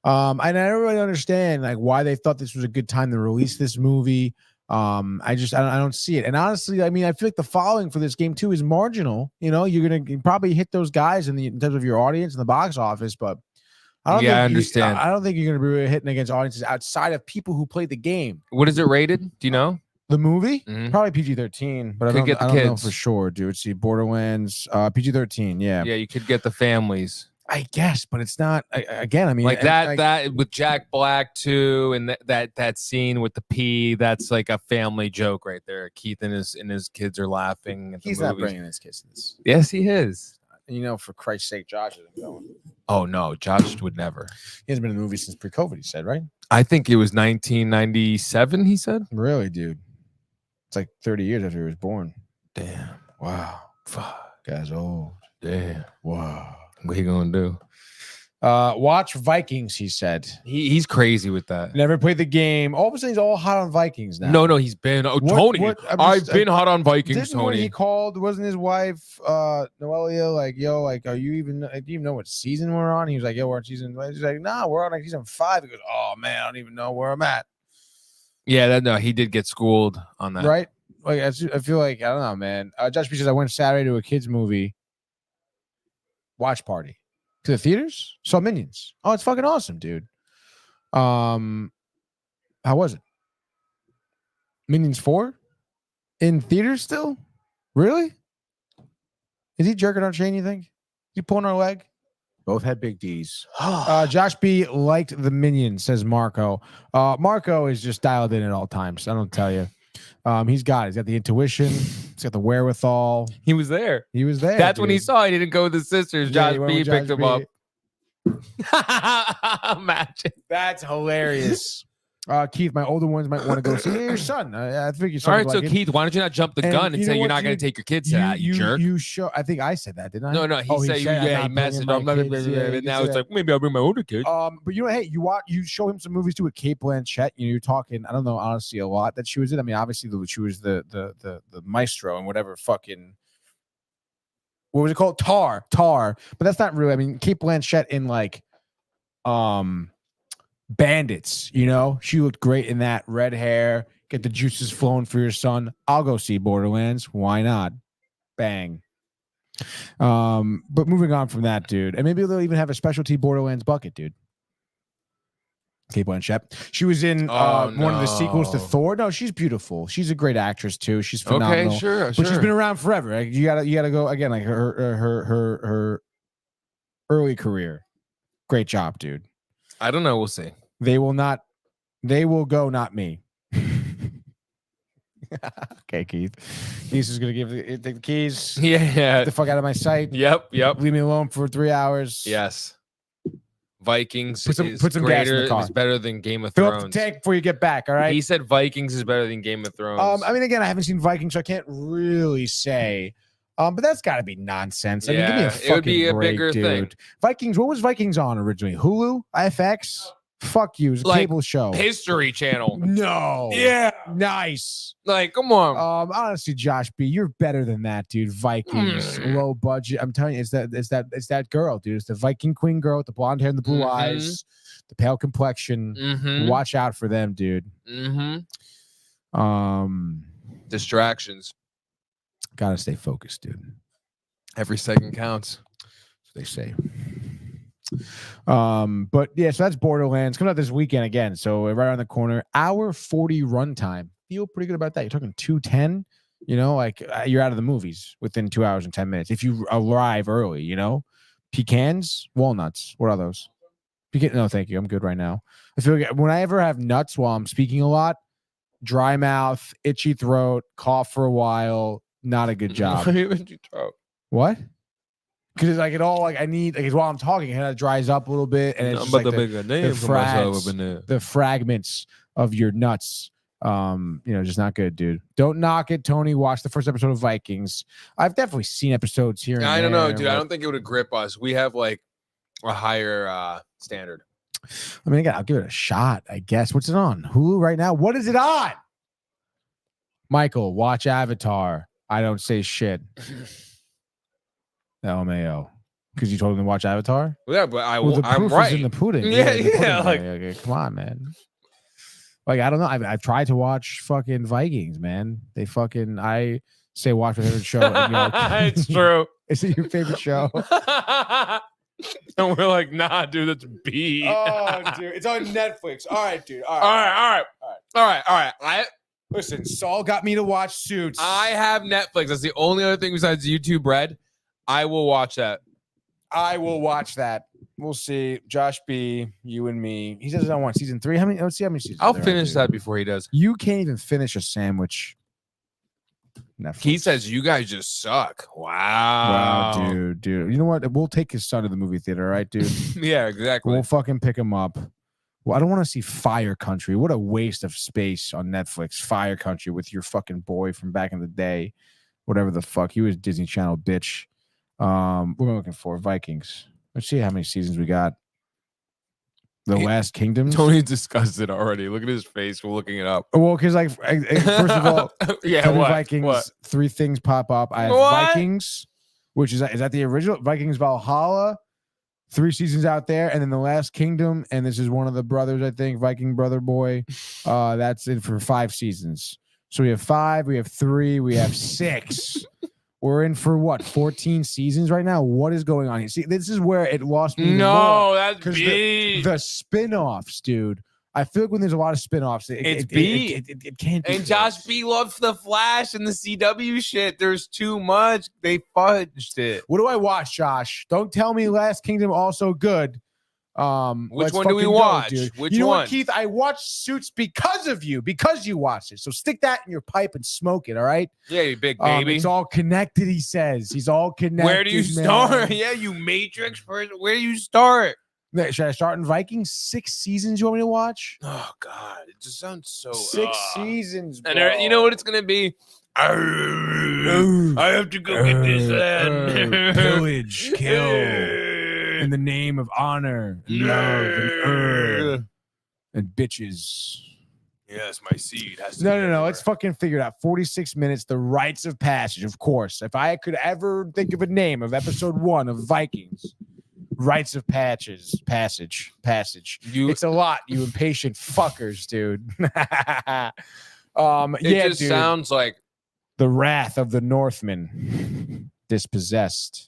And I don't really understand like why they thought this was a good time to release this movie. I don't see it. And honestly, I mean, I feel like the following for this game too is marginal. You know, you're gonna probably hit those guys in terms of your audience in the box office, but I understand. I don't think you're gonna be really hitting against audiences outside of people who played the game. What is it rated? Do you know? The movie? Mhm. Probably PG-13, but Could I don't, get the I don't know kids. for sure, dude. See, Borderlands, PG-13, yeah. Yeah, you could get the families. I guess, but it's not. Again, I mean, Like that with Jack Black too, and that scene with the pee. That's like a family joke right there. Keith and his kids are laughing. At the He's not movies. bringing his kids to this. Yes, he is. You know, for Christ's sake, Josh isn't going. Oh no, Josh would never. He hasn't been in the movie since pre-COVID. He said, right? I think it was 1997. He said. Really, dude. It's like 30 years after he was born. Damn. Wow. Fuck. Guy's old. Damn. Wow. What he gonna do? Watch Vikings, he said. He's crazy with that. Never played the game. All of a sudden, he's all hot on Vikings now. No, he's been. Oh, What- Tony, I've been hot on Vikings, Didn't when he Tony. called, wasn't his wife Noelia like, yo, like, are you even, do you even know what season we're on? He was like, yo, we're on season. He's like, nah, we're on like season 5. He goes, oh man, I don't even know where I'm at. Yeah, no, he did get schooled on that. Right? Like, I feel like, I don't know, man. Josh B says, I went Saturday to a kids movie watch party to the theaters. Saw Minions. Oh, it's fucking awesome, dude. How was it? Minions 4 in theaters still? Really? Is he jerking our chain, you think? Is he pulling our leg? Both had big D's. Josh B liked the Minions, says Marco. Marco is just dialed in at all times. I don't tell you. He's got the intuition. He's got the wherewithal. He was there. He was there. That's when he dude. saw. He didn't go with his sisters. Yeah, Josh he went B with picked Josh him B. up. Imagine. That's hilarious. Keith, my older ones might want to go see your son. I think your son. All right, would so like it. Keith, why don't you not jump the And gun and you say know you're what, not going dude? to take your kids to that, you jerk? You show. I think I said that, didn't I? No, he Oh, said, he yeah, he I'm messaged. bringing my I'm kids. Yeah, he and now said it's that. like, maybe I'll bring my older kids. But you know, hey, you show him some movies too with Kate Blanchett. You know, you're talking. I don't know, honestly, a lot that she was in. I mean, obviously, she was the maestro and whatever fucking. What was it called? Tar. But that's not really. I mean, Kate Blanchett in like, Bandits. You know, she looked great in that. Red hair. Get the juices flowing for your son. I'll go see Borderlands. Why not? Bang. But moving on from that, dude, and maybe they'll even have a specialty Borderlands bucket, dude. Kate Blanchett. She was in one of the sequels to Thor. No, she's beautiful. She's a great actress too. She's phenomenal. Okay, sure. But she's been around forever. Like, you gotta go again. Like her early career. Great job, dude. I don't know. We'll see. They will not. They will go. Not me. Okay, Keith. Keith is gonna take the keys. Yeah. Get the fuck out of my sight. Yep. Leave me alone for 3 hours. Yes. Vikings Put some is gas in the greater, car. is better than Game of Fill up the Thrones. tank before you get back. All right. He said Vikings is better than Game of Thrones. I mean, again, I haven't seen Vikings, so I can't really say. But that's got to be nonsense. I mean, give me Yeah, a it would fucking be a break, bigger dude. thing. Vikings. What was Vikings on originally? Hulu, FX. Fuck you. It was a Like, cable show. History Channel. No. Yeah. Nice. Like, come on. Honestly, Josh B, you're better than that, dude. Vikings, low budget. I'm telling you, it's that girl, dude. It's the Viking Queen girl with the blonde hair and the blue eyes, the pale complexion. Watch out for them, dude. Distractions. Gotta stay focused, dude. Every second counts. They say. But yeah, so that's Borderlands coming out this weekend again. So right around the corner, hour 40 runtime. Feel pretty good about that. You're talking 210. You know, like you're out of the movies within 2 hours and 10 minutes if you arrive early. You know, pecans, walnuts. What are those? No, thank you. I'm good right now. I feel like when I ever have nuts while I'm speaking a lot, dry mouth, itchy throat, cough for a while. Not a good job. What? Because it's like it all like I need like while I'm talking, it kind of dries up a little bit, and it's just like the fragments of your nuts. Just not good, dude. Don't knock it, Tony. Watch the first episode of Vikings. I've definitely seen episodes here. I don't know, dude. I don't think it would grip us. We have like a higher standard. I mean, I'll give it a shot, I guess. What's it on? Hulu right now? What is it on? Michael, watch Avatar. I don't say shit. LMAO. Because you told him to watch Avatar? Yeah, but the I'm proof right. is in the pudding. Yeah, the pudding. like okay, come on, man. Like, I don't know. I've tried to watch fucking Vikings, man. I say watch my favorite show. And you're like, it's true. Is it your favorite show? And we're like, nah, dude, that's B. Oh, dude. It's on Netflix. All right, dude. All right. Listen, Saul got me to watch Suits. I have Netflix. That's the only other thing besides YouTube Red. I will watch that. I will watch that. We'll see. Josh B, you and me. He says I want season 3. How many? Let's see how many seasons. I'll finish that before he does. You can't even finish a sandwich. Netflix. He says you guys just suck. Wow. Wow, dude. You know what? We'll take his son to the movie theater, all right, dude? Yeah, exactly. We'll fucking pick him up. Well, I don't want to see Fire Country. What a waste of space on Netflix. Fire Country with your fucking boy from back in the day. Whatever the fuck. He was Disney Channel bitch. We're looking for Vikings. Let's see how many seasons we got. The Last Kingdoms. Tony discussed it already. Look at his face. We're looking it up. Well, because first of all, yeah, what? Vikings. What? 3 things pop up. I have Vikings, which is that the original Vikings Valhalla? 3 seasons out there, and then The Last Kingdom, and this is one of the brothers, I think, Viking brother boy. That's in for 5 seasons. So we have 5, we have 3, we have 6. We're in for what, 14 seasons right now? What is going on here? See, this is where it lost me. No, that's B. The spin-offs, dude. I feel like when there's a lot of spin-offs, it's B. It can't be. And Josh B loves the Flash and the CW shit. There's too much. They fudged it. What do I watch, Josh? Don't tell me Last Kingdom also good. Which one do we watch? Dude. Which you know one? What, Keith? I watched Suits because of you, because you watched it. So stick that in your pipe and smoke it, all right? Yeah, you big baby. It's all connected, he says. He's all connected. Where do you start? Yeah, you Matrix person. Where do you start? Should I start in Vikings? 6 seasons you want me to watch? Oh, God. It just sounds so... 6 seasons, bro. And you know what it's going to be? I have to go get this land. Pillage, kill. In the name of honor, love, and bitches. Yes, my seed has to. No. Let's fucking figure it out. 46 minutes. The rites of passage, of course. If I could ever think of a name of episode 1 of Vikings, rites of passage. It's a lot, you impatient fuckers, dude. It just sounds like the wrath of the Northmen, dispossessed.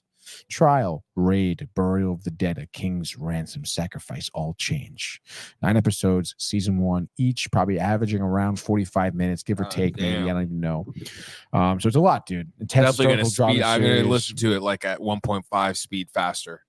Trial, raid, burial of the dead, a king's ransom, sacrifice, all change. 9 episodes, season 1, each probably averaging around 45 minutes, give or take, maybe. I don't even know. So it's a lot, dude. Intense historical drama. I'm going to listen to it like at 1.5 speed faster.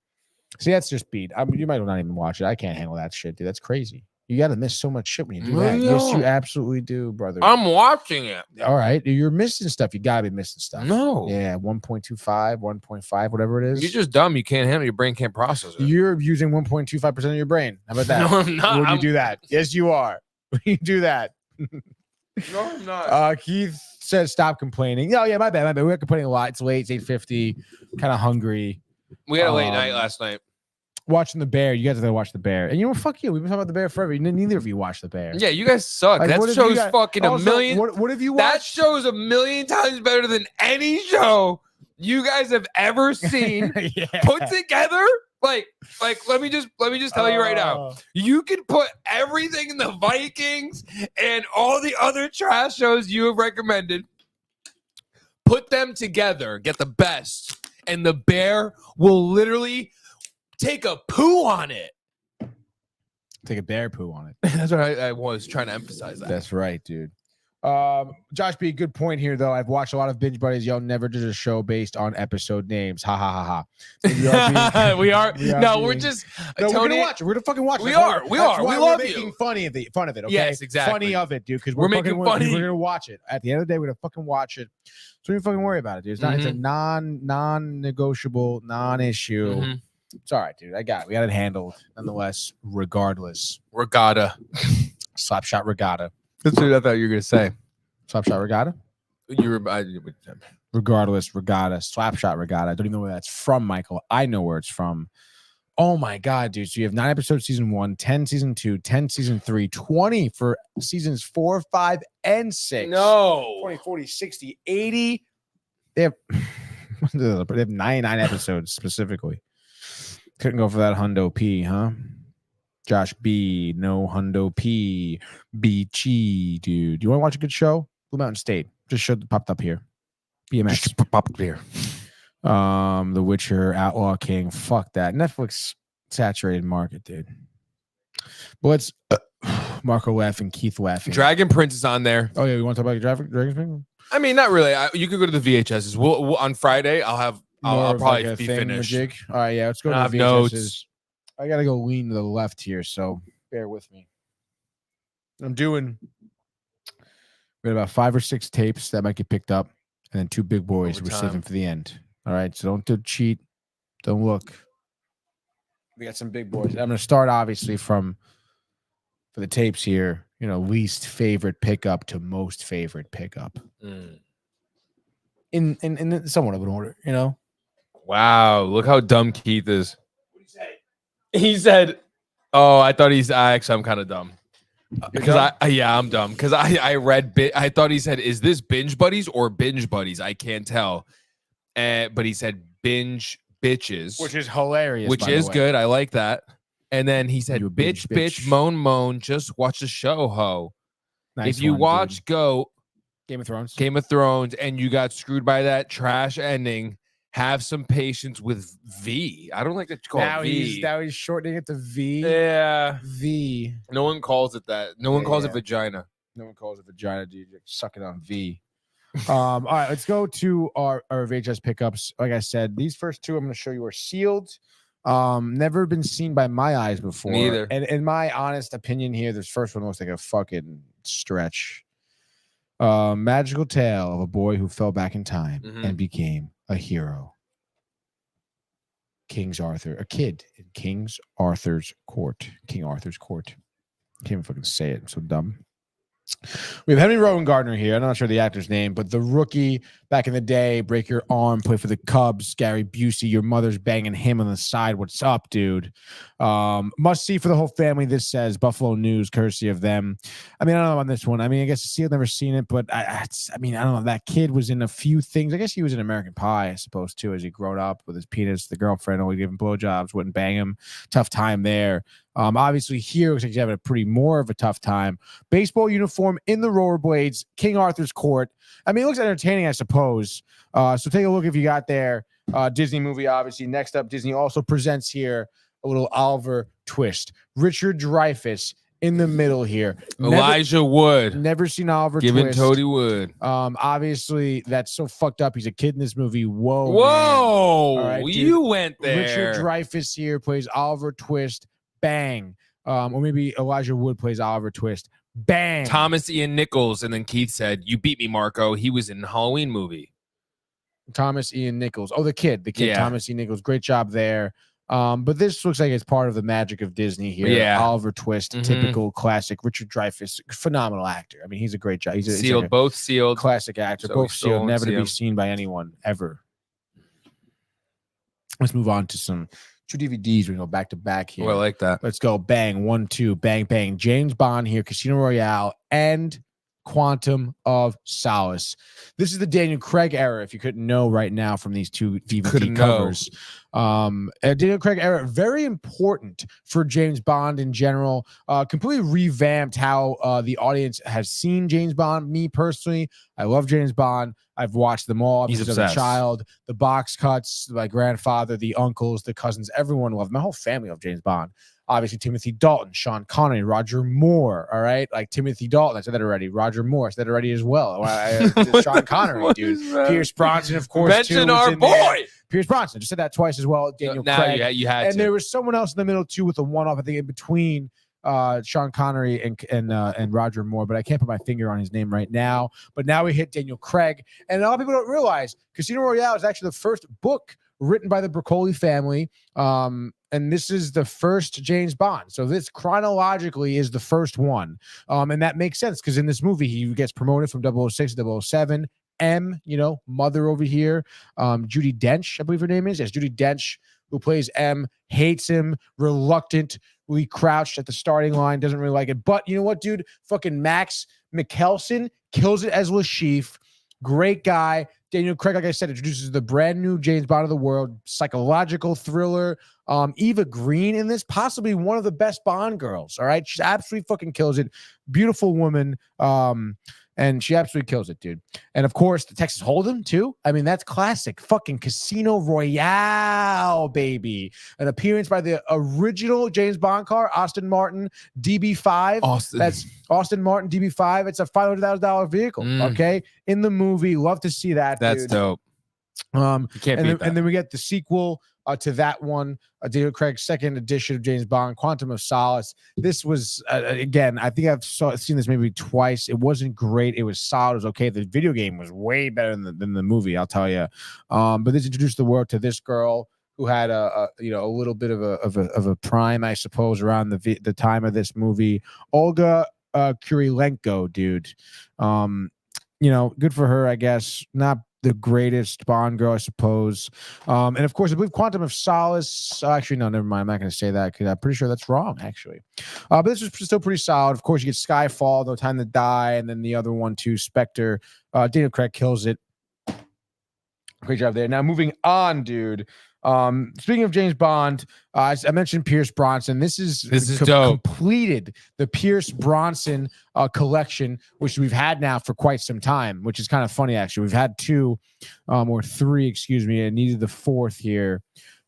See, that's just speed. You might not even watch it. I can't handle that shit, dude. That's crazy. You got to miss so much shit when you do that. No. Yes, you absolutely do, brother. I'm watching it. All right. You're missing stuff. You got to be missing stuff. No. Yeah, 1.25, 1.5, whatever it is. You're just dumb. You can't handle your brain can't process it. You're using 1.25% of your brain. How about that? No, I'm not. When you do that. Yes, you are. When you do that. No, I'm not. Keith says stop complaining. Oh yeah, my bad. We're complaining a lot. It's late. It's 8:50. Kind of hungry. We had a late night last night. Watching the Bear. You guys gotta watch the Bear. And you know what? Fuck you. We've been talking about the Bear forever. Neither of you watched the Bear. Yeah, you guys suck. Like, That what have you show's got- fucking Also, a million. What have you That watched? show's a million times better than any show you guys have ever seen Yeah. put together. Like, let me just tell you right now. You can put everything in the Vikings and all the other trash shows you have recommended, put them together, get the best, and the Bear will literally take a poo on it. Take a bear poo on it. That's what I was trying to emphasize. That's right, dude. Josh B, good point here though. I've watched a lot of binge buddies. Y'all never did a show based on episode names. Ha ha ha ha. We are. No, we're being- just. No, we're Tony, gonna watch it. We're gonna fucking watch it. We That's are. why- We that's are. why We we're love making you. fun of it. Okay. Yes, exactly. Funny of it, dude. Because We're making funny. We're gonna watch it. At the end of the day, we're gonna fucking watch it. So we fucking worry about it, dude. It's not. It's a non-negotiable, non-issue. Mhm. It's all right, dude. I got it. We got it handled, nonetheless. Regardless, Regatta. Slapshot Regatta. That's what I thought you were gonna say. Slapshot Regatta. You were. Regardless, Regatta. Slapshot Regatta. I don't even know where that's from, Michael. I know where it's from. Oh my god, dude. So you have 9 episodes season 1, 10 season 2, 10 season 3, 20 for seasons 4, 5, and 6. No. 20, 40, 60, 80. They have they have 99 episodes specifically. Couldn't go for that Hundo P, huh? Josh B, no Hundo P. Beachy, dude. You want to watch a good show? Blue Mountain State. Just popped up here. BMX. Just popped up here. The Witcher, Outlaw King. Fuck that. Netflix saturated market, dude. But let's Marco laughing, Keith laughing. Dragon Prince is on there. Oh yeah, you want to talk about Dragon Prince? I mean, not really. You could go to the VHSs. We'll on Friday. I'll probably be finished. All right, yeah, let's go to I the have VHSs. notes. I gotta go lean to the left here, so bear with me. I'm doing. We got about 5 or 6 tapes that might get picked up, and then 2 big boys Over we're time. saving for the end. All right, so don't cheat, don't look. We got some big boys. I'm gonna start obviously from for the tapes here. You know, least favorite pickup to most favorite pickup in somewhat of an order. You know. Wow, look how dumb Keith is. What did he say? He said, "Oh, I thought I'm kind of dumb." Because I'm dumb. Because I read I thought he said, "Is this binge buddies or binge buddies?" I can't tell. But he said binge bitches, Which is hilarious. which by the is way. good. I like that. And then he said, You a binge bitch, bitch. moan, just watch the show, ho. Nice if you one, watch dude. Go Game of Thrones. Game of Thrones and you got screwed by that trash ending, have some patience with V. I don't like to call Now it V. he's shortening it to V. Yeah. V. No one calls it that. No one calls it vagina. No one calls it vagina, dude. You're sucking on V. All right, let's go to our VHS pickups. Like I said, these first 2 I'm going to show you are sealed. Never been seen by my eyes before. Me either. And in my honest opinion here, this first one looks like a fucking stretch. Magical tale of a boy who fell back in time and became a hero. A kid in King Arthur's court. Can't even fucking say it. I'm so dumb. We have Henry Rowan Gardner here. I'm not sure the actor's name, but the rookie back in the day, break your arm, play for the Cubs. Gary Busey, your mother's banging him on the side. What's up, dude? Must see for the whole family. This says Buffalo News, courtesy of them. I mean, I don't know on this one. I mean, I guess I've never seen it, but I mean, I don't know. That kid was in a few things. I guess he was in American Pie, I suppose, too, as he growed up with his penis. The girlfriend only gave him blowjobs, wouldn't bang him. Tough time there. Obviously here looks like he's having a pretty more of a tough time. Baseball uniform in the rollerblades, King Arthur's court. I mean, it looks entertaining, I suppose. So take a look if you got there. Disney movie, obviously. Next up, Disney also presents here a little Oliver twist. Richard Dreyfuss in the middle here. Elijah Wood. Never seen Oliver Giving twist. Toady Wood. Obviously, that's so fucked up. He's a kid in this movie. Whoa. Whoa. All right, dude. You went there. Richard Dreyfuss here plays Oliver Twist. Bang. Or maybe Elijah Wood plays Oliver Twist. Bang. Thomas Ian Nichols. And then Keith said, "You beat me, Marco." He was in the Halloween movie. Thomas Ian Nichols. Oh, the kid. Yeah. Thomas Ian Nichols. Great job there. But this looks like it's part of the magic of Disney here. Yeah. Oliver Twist, typical classic. Richard Dreyfuss, phenomenal actor. I mean, he's a great job. He's Sealed, like both sealed. classic actor, So both we still sealed, won't never to see be him. seen by anyone ever. Let's move on to some 2 DVDs. We go back to back here. Oh, I like that. Let's go. Bang. 1, 2. Bang, bang. James Bond here. Casino Royale and Quantum of Solace. This is the Daniel Craig era, if you couldn't know right now from these 2 DVD Couldn't covers. Daniel Craig era, very important for James Bond in general. Completely revamped how the audience has seen James Bond. Me personally, I love James Bond. I've watched them all He's as a obsessed. child. The box cuts, my grandfather, the uncles, the cousins, everyone loved. My whole family loved James Bond. Obviously, Timothy Dalton, Sean Connery, Roger Moore. All right, like Timothy Dalton, I said that already. Roger Moore, I said that already as well. Sean Connery, dude. Pierce Bronson, of course. Mention too, was our in there. boy. Pierce Bronson, just said that twice as well. Daniel Now Craig. you had And to. there was someone else in the middle too with a one-off. I think in between Sean Connery and Roger Moore, but I can't put my finger on his name right now. But now we hit Daniel Craig, and a lot of people don't realize Casino Royale is actually the first book written by the Broccoli family. And this is the first James Bond. So this chronologically is the first one. And that makes sense because in this movie, he gets promoted from 006 to 007. M, mother over here. Judi Dench, I believe her name is. Yes, Judi Dench, who plays M, hates him, reluctantly crouched at the starting line, doesn't really like it. But you know what, dude? Fucking Max Mikkelsen kills it as Lashif. Great guy. Daniel Craig, like I said, introduces the brand new James Bond of the world, psychological thriller. Eva Green in this, possibly one of the best Bond girls. All right. She absolutely fucking kills it. Beautiful woman. And she absolutely kills it, dude. And of course, the Texas Hold'em, too. I mean, that's classic. Fucking Casino Royale, baby. An appearance by the original James Bond car, Austin Martin DB5. That's Austin Martin DB5. It's a $500,000 vehicle, okay? In the movie. Love to see that, That's dude. dope. You can't beat that. And then we get the sequel to that one, Daniel Craig's second edition of James Bond, Quantum of Solace. This was, again, I think I've seen this maybe twice. It wasn't great. It was solid. It was okay. The video game was way better than the movie, I'll tell you. But this introduced the world to this girl who had a little bit of a prime, I suppose, around the time of this movie. Olga Kurylenko, dude. Good for her, I guess. Not the greatest Bond girl, I suppose. And of course, I believe Quantum of Solace. Actually, no, never mind. I'm not going to say that because I'm pretty sure that's wrong, actually. But this was still pretty solid. Of course, you get Skyfall, No Time to Die, and then the other one, too, Spectre. Daniel Craig kills it. Great job there. Now, moving on, dude. Speaking of James Bond, I mentioned Pierce Bronson. This is dope. Completed the Pierce Bronson collection, which we've had now for quite some time, which is kind of funny, actually. We've had 2 or 3, excuse me, and needed the 4th here.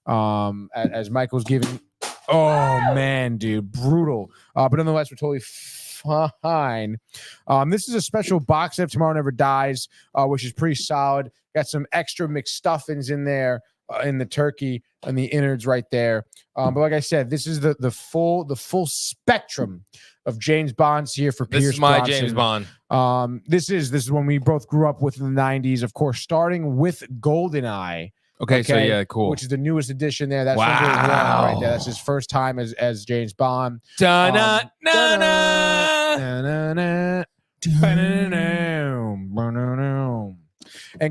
As Michael's giving, oh man, dude, brutal. But nonetheless, we're totally fine. This is a special box set, Tomorrow Never Dies, which is pretty solid. Got some extra McStuffins in there. In the turkey and the innards right there. But like I said, this is the full spectrum of James Bonds here for Pierce This is my Bronson. James Bond. This is when we both grew up with in the 90s, of course, starting with GoldenEye. Okay, so yeah, cool. Which is the newest edition there. That's Wow. number 1 right there. That's his first time as James Bond. And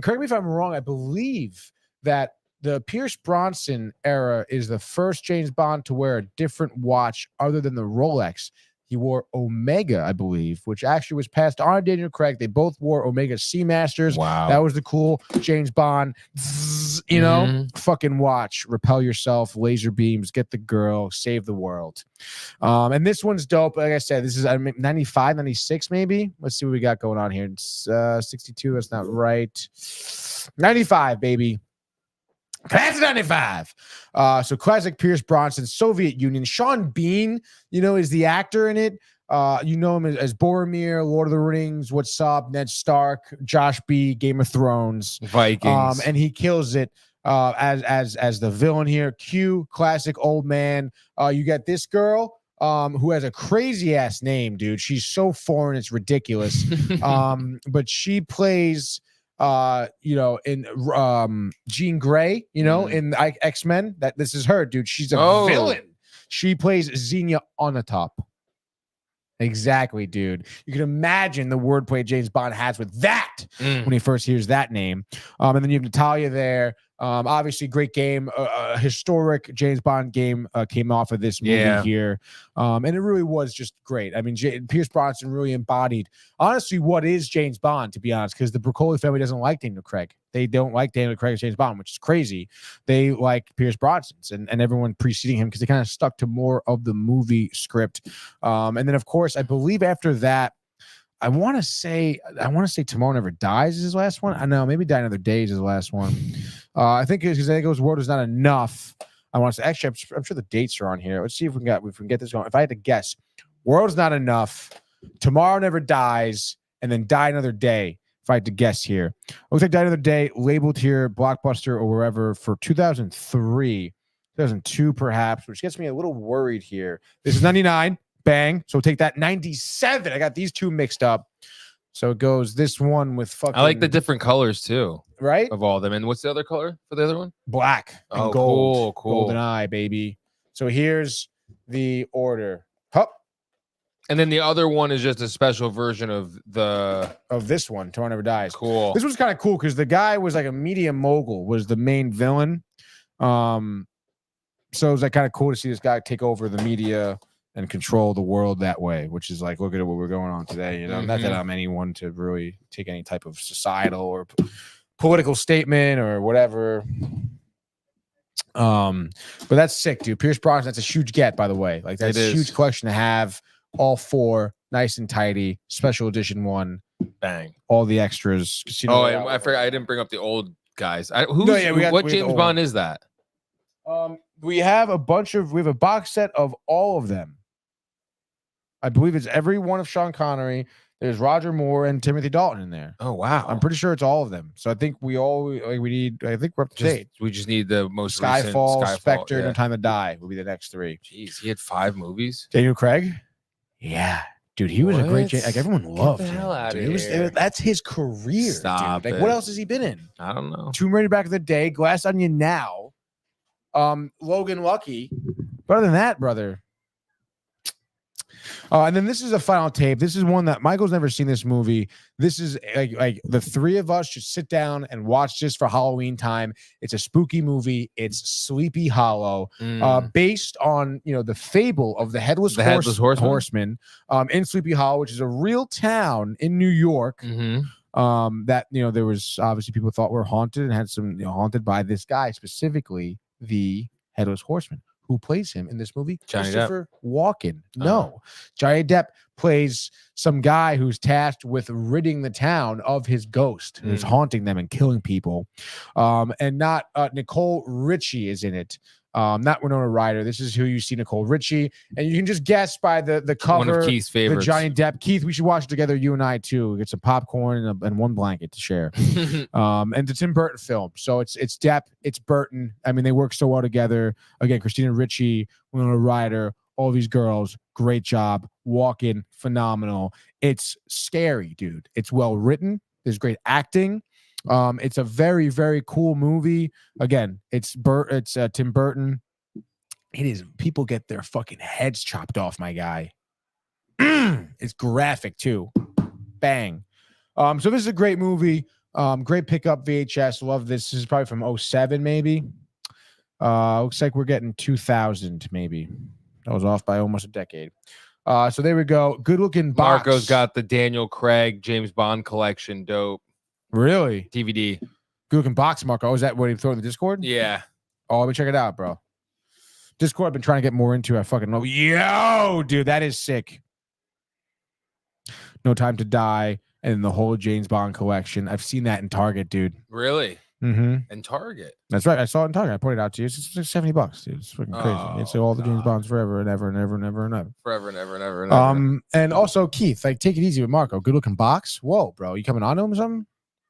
correct me if I'm wrong, I believe that the Pierce Bronson era is the first James Bond to wear a different watch other than the Rolex. He wore Omega, I believe, which actually was passed on to Daniel Craig. They both wore Omega Seamasters. Wow. That was the cool James Bond, fucking watch. Repel yourself, laser beams, get the girl, save the world. And this one's dope. Like I said, this is 95, 96 maybe. Let's see what we got going on here. It's 62. That's not right. 95, baby. Class of 95. So classic Pierce Bronson, Soviet Union. Sean Bean, is the actor in it. You know him as Boromir, Lord of the Rings, What's Up, Ned Stark, Josh B, Game of Thrones, Vikings. and he kills it as the villain here. Q, classic old man. You got this girl who has a crazy ass name, dude. She's so foreign, it's ridiculous. But she plays in Jean Grey, in X-Men. That this is her, dude. She's a villain. She plays Xenia Onatopp. Exactly, dude. You can imagine the wordplay James Bond has with that when he first hears that name. And then you have Natalia there. Obviously, great game. A historic James Bond game came off of this movie here. And it really was just great. I mean, Pierce Brosnan really embodied, honestly, what is James Bond, to be honest, because the Broccoli family doesn't like Daniel Craig. They don't like Daniel Craig as James Bond, which is crazy. They like Pierce Brosnan and everyone preceding him because they kind of stuck to more of the movie script. And then, of course, I believe after that, I want to say Tomorrow Never Dies is his last one. I know, maybe Die Another Day is his last one. I think because it goes World Is Not Enough. I want to say, actually, I'm sure the dates are on here. Let's see if we can get this going. If I had to guess, World Is Not Enough, Tomorrow Never Dies, and then Die Another Day. If I had to guess here, looks like Die Another Day labeled here Blockbuster or wherever for 2003, 2002 perhaps, which gets me a little worried here. This is 99. Bang. So take that 97. I got these two mixed up. So it goes this one with fucking. I like the different colors too, right? Of all of them. And what's the other color for the other one? Black and oh, gold. Cool. Golden eye, baby. So here's the order. Hup. And then the other one is just a special version of this one. Tomorrow Never Dies. Cool. This was kind of cool because the guy was like a media mogul, was the main villain. So it was like kind of cool to see this guy take over the media and control the world that way, which is like, look at what we're going on today. Not that I'm anyone to really take any type of societal or political statement or whatever. But that's sick, dude. Pierce Brosnan, that's a huge get, by the way. Like, that's a huge collection to have. All four, nice and tidy. Special edition one. Bang. All the extras. I forgot. I didn't bring up the old guys. What James Bond is that? We have a box set of all of them. I believe it's every one of Sean Connery. There's Roger Moore and Timothy Dalton in there. Oh wow! I'm pretty sure it's all of them. So I think we need. I think we're up to date. We just need the most Skyfall, recent Spectre, No Time to Die will be the next three. Jeez, he had 5 movies. Daniel Craig. Yeah, dude, he was a great. Like everyone loved him. That's his career. Stop dude. Like it. what else has he been in? I don't know. Tomb Raider back in the day, Glass Onion now, Logan Lucky. But other than that, brother. And then this is a final tape. This is one that Michael's never seen this movie. This is like the three of us should sit down and watch this for Halloween time. It's a spooky movie. It's Sleepy Hollow, based on the fable of the Headless Horseman in Sleepy Hollow, which is a real town in New York. That there was obviously people thought were haunted and had some haunted by this guy, specifically the Headless Horseman. Who plays him in this movie? Johnny Christopher Walken. No. Johnny Depp plays some guy who's tasked with ridding the town of his ghost, who's haunting them and killing people. And not Nicole Richie is in it. Not Winona Ryder. This is who you see, Nicole Richie. And you can just guess by the cover. One of Keith's favorites. The Johnny Depp. Keith, we should watch it together, you and I, too. Get some popcorn and one blanket to share. And the Tim Burton film. So it's Depp, it's Burton. I mean, they work so well together. Again, Christina Ricci, Winona Ryder, all these girls. Great job. Walking, phenomenal. It's scary, dude. It's well written. There's great acting. It's a very, very cool movie. Again, it's Tim Burton. It is. People get their fucking heads chopped off, my guy. It's graphic too. Bang. So this is a great movie. Great pickup VHS. Love this. This is probably from 2007, maybe. Looks like we're getting 2000, maybe. That was off by almost a decade. So there we go. Good looking box. Marco's got the Daniel Craig James Bond collection. Dope. Really? DVD. Good looking box, Marco. Is that what he threw in the Discord? Yeah. Oh, let me check it out, bro. Discord I've been trying to get more into. I fucking love. Yo, dude, that is sick. No Time to Die and the whole James Bond collection. I've seen that in Target, dude. Really? Mm-hmm. In Target? That's right. I saw it in Target. I pointed it out to you. It's just like $70, dude. It's fucking crazy. It's all the James Bonds forever and ever and ever and ever and ever. Forever and ever and ever and ever. And also, Keith, like, take it easy with Marco. Good looking box. Whoa, bro. You coming on to him or something?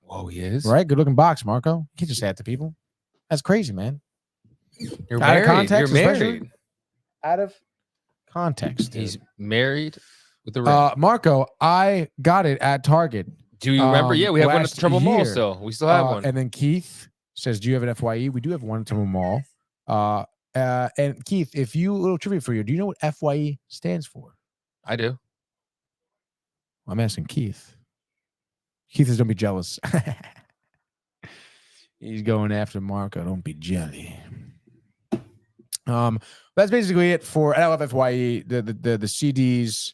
Whoa, he is. Right? Good looking box, Marco. You can't just say that to people. That's crazy, man. You're out married. Of context, You're married. Out of context. Dude. He's married with the ring. Marco, I got it at Target Do you remember? Yeah, we have one at last the Trumbull Mall year. still. We still have one. And then Keith says, "Do you have an FYE?" We do have one at Trumbull Mall. And Keith, if you a little trivia for you, do you know what FYE stands for? I do. I'm asking Keith. Keith is don't be jealous. He's going after Marco. Don't be jelly. That's basically it for LFFYE. The CDs,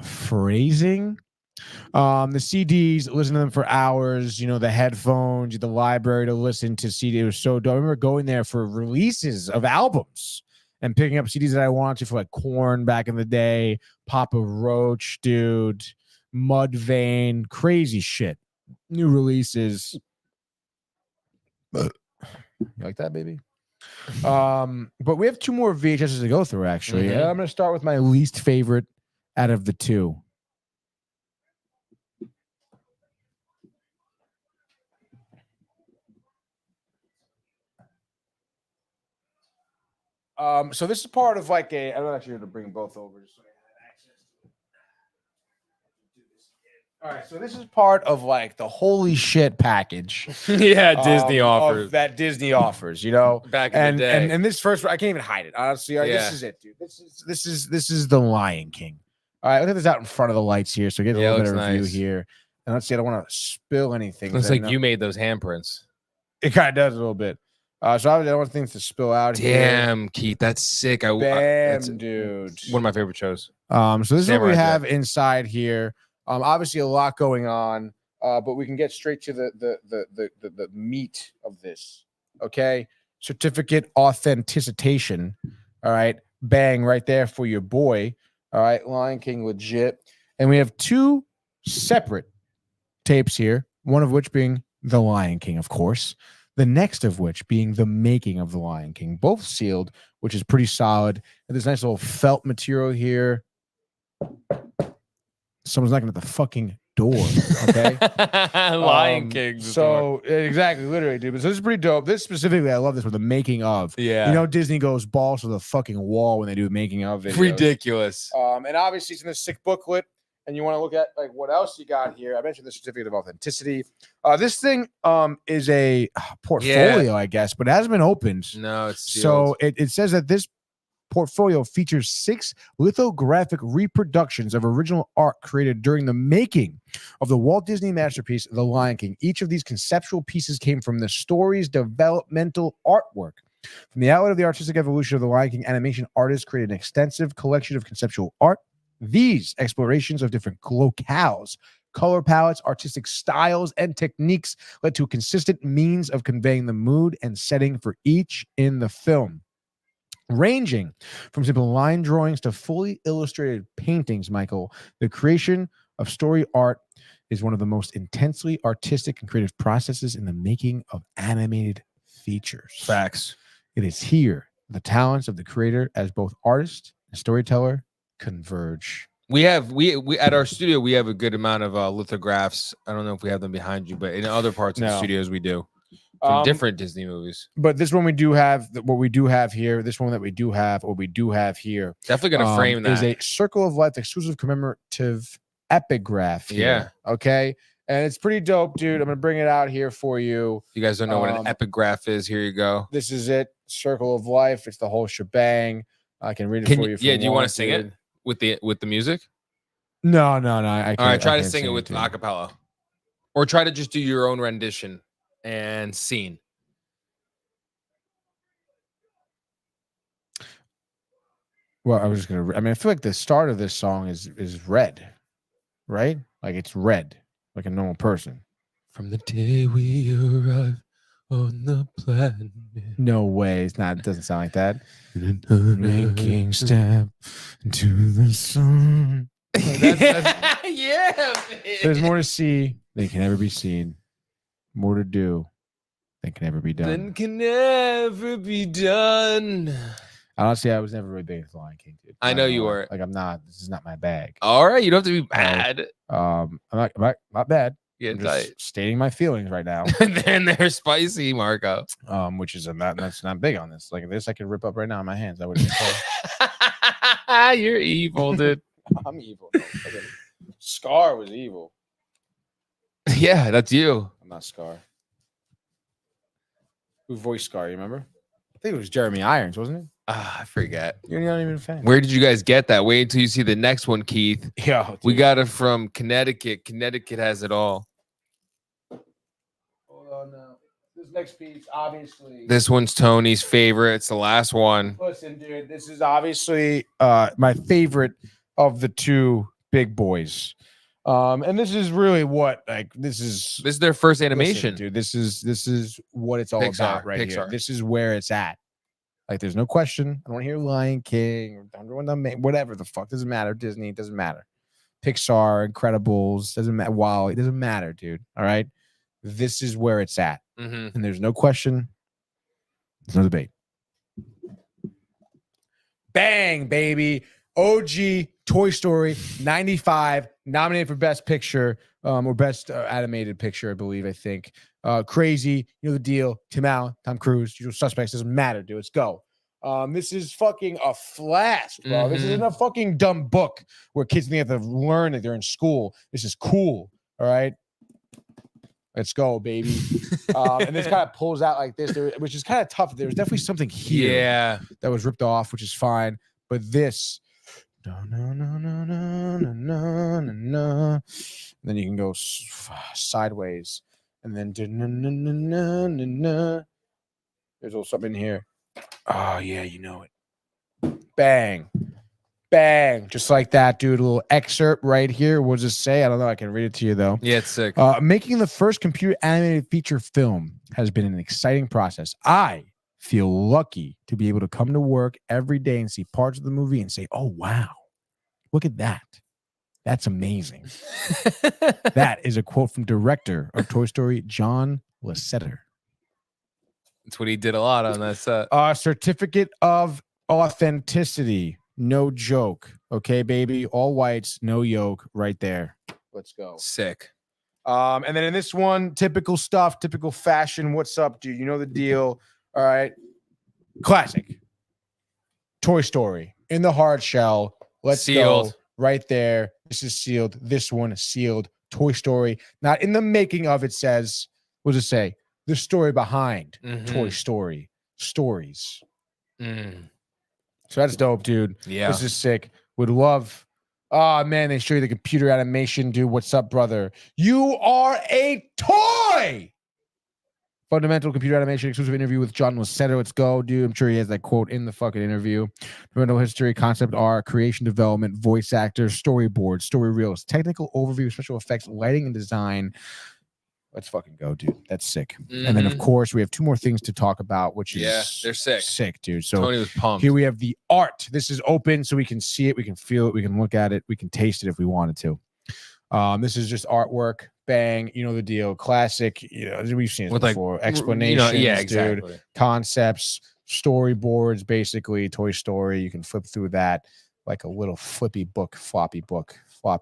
phrasing. The CDs, listen to them for hours. You know, the headphones, the library to listen to CD. It was so dope. I remember going there for releases of albums and picking up CDs that I wanted to for like Korn back in the day, Papa Roach, dude, Mudvayne, crazy shit. New releases. You like that, baby? But we have 2 more VHSs to go through, actually. Mhm. I'm going to start with my least favorite out of the 2. So this is part of like a. I'm actually going to bring both over just so I have access to it. All right, so this is part of like the holy shit package. Yeah, Disney offers. That Disney offers, you know. Back in the day. And this first, I can't even hide it. Honestly, like, Yeah. this is it, dude. This is the Lion King. All right, look at this out in front of the lights here, so get a Yeah, little it bit of looks view nice. here. And let's see, I don't want to spill anything. Looks 'cause I like know- you made those handprints. It kind of does a little bit. So obviously, I don't want things to spill out here. Damn, Keith, that's sick. That's Dude. one of my favorite shows. So this is what Samurai we Jack. have inside here. Obviously a lot going on, but we can get straight to the meat of this. Okay, certificate authentication. All right, bang right there for your boy. All right, Lion King legit, and we have 2 separate tapes here. One of which being the Lion King, of course. The next of which being the making of the Lion King, both sealed, which is pretty solid. And this nice little felt material here. Someone's knocking at the fucking door. Okay. Lion King. So exactly, literally, dude. So this is pretty dope. This specifically, I love this for the making of. Yeah. You know, Disney goes balls to the fucking wall when they do making of videos. Ridiculous. And obviously it's in this sick booklet. And you want to look at like what else you got here. I mentioned the certificate of authenticity. This thing is a portfolio, I guess, but it hasn't been opened. No, it's sealed. So it says that this portfolio features 6 lithographic reproductions of original art created during the making of the Walt Disney masterpiece, The Lion King. Each of these conceptual pieces came from the story's developmental artwork. From the outlet of the artistic evolution of the Lion King, animation artists created an extensive collection of conceptual art. These explorations of different locales, color palettes, artistic styles, and techniques led to a consistent means of conveying the mood and setting for each in the film. Ranging from simple line drawings to fully illustrated paintings, Michael, the creation of story art is one of the most intensely artistic and creative processes in the making of animated features. Facts. It is here the talents of the creator as both artist and storyteller converge. We have we at our studio we have a good amount of lithographs. I don't know if we have them behind you, but in other parts of the No. studios we do from different Disney movies. But this one we do have what we do have here. This one that we do have, what we do have here, Definitely gonna frame that. is a Circle of Life exclusive commemorative epigraph. Here, okay, and it's pretty dope, dude. I'm gonna bring it out here for you. You guys don't know what an epigraph is. Here you go. This is it. Circle of Life. It's the whole shebang. I can read it for you. If Yeah, you do you want to want, sing dude. it with the music? No. I can't, All right, try I to can't sing it with dude. acapella, or try to just do your own rendition and scene. Well, I was just gonna. I mean, I feel like the start of this song is red, right? Like it's red, like a normal person. From the day we arrive on the planet. No way, it's not. It doesn't sound like that. Making step into the sun. Yeah, There's more to see than can ever be seen. More to do than can ever be done. Then can never be done. Honestly, I was never really big into the Lion King, dude. I know you were. Like, I'm not. This is not my bag. All right, you don't have to be bad. I'm not bad. Get I'm tight. just stating my feelings right now. And then they're spicy, Marco. Which is that's not big on this. Like this, I could rip up right now in my hands. I wouldn't. You're evil, dude. I'm evil. Okay. Scar was evil. Yeah, that's you. I'm not Scar. Who voiced Scar? You remember? I think it was Jeremy Irons, wasn't it? I forget. You're not even a fan. Where did you guys get that? Wait until you see the next one, Keith. Yeah, We got it from Connecticut. Connecticut has it all. Hold on now. This next piece, obviously. This one's Tony's favorite. It's the last one. Listen, dude, this is obviously my favorite of the two big boys. And this is really what this is their first animation. Listen, dude. This is what it's all Pixar, about right here. Pixar. This is where it's at. Like, there's no question. I don't want to hear Lion King or whatever the fuck. Doesn't matter. Disney doesn't matter. Pixar, Incredibles doesn't matter. Wow, it doesn't matter, dude. All right, this is where it's at, and there's no question. There's no debate. Bang, baby. OG Toy Story 95, nominated for Best Picture or Best Animated Picture, I think. Crazy, you know the deal. Tim Allen, Tom Cruise, Usual Suspects, doesn't matter, dude. Let's go. This is fucking a blast, bro. This isn't a fucking dumb book where kids think they have to learn that they're in school. This is cool, all right? Let's go, baby. And this kind of pulls out like this, which is kind of tough. There's definitely something here that was ripped off, which is fine. But this, no. Then you can go sideways. And then there's a little something here. Oh, yeah, you know it. Bang. Bang. Just like that, dude. A little excerpt right here. What does it say? I don't know. I can read it to you, though. Yeah, it's sick. Making the first computer animated feature film has been an exciting process. I feel lucky to be able to come to work every day and see parts of the movie and say, oh, wow, look at that. That's amazing. That is a quote from director of Toy Story, John Lasseter. That's what he did a lot on that set. Certificate of authenticity. No joke. Okay, baby. All whites, no yoke right there. Let's go. Sick. And then in this one, typical stuff, typical fashion. What's up, dude? You know the deal. All right. Classic. Toy Story in the hard shell. Let's Sealed. go. Right there. This is sealed. This one is sealed. Toy Story. Not in the making of, it says, what does it say? The story behind Toy Story. Stories. So that's dope, dude. Yeah. This is sick. Would love. Oh, man, they show you the computer animation, dude. What's up, brother? You are a toy. Fundamental computer animation exclusive interview with John Lasseter. Let's go, dude. I'm sure he has that quote in the fucking interview. Fundamental history, concept art, creation development, voice actors, storyboard, story reels, technical overview, special effects, lighting and design. Let's fucking go, dude. That's sick. And then, of course, we have two more things to talk about, which is they're sick. Sick, dude. So Tony was pumped. here we have the art. This is open so we can see it, we can feel it, we can look at it, we can taste it if we wanted to. This is just artwork. Bang, you know the deal. Classic, you know, we've seen it before. Explanations, exactly. dude. Concepts, storyboards, basically. Toy Story. You can flip through that like a little floppy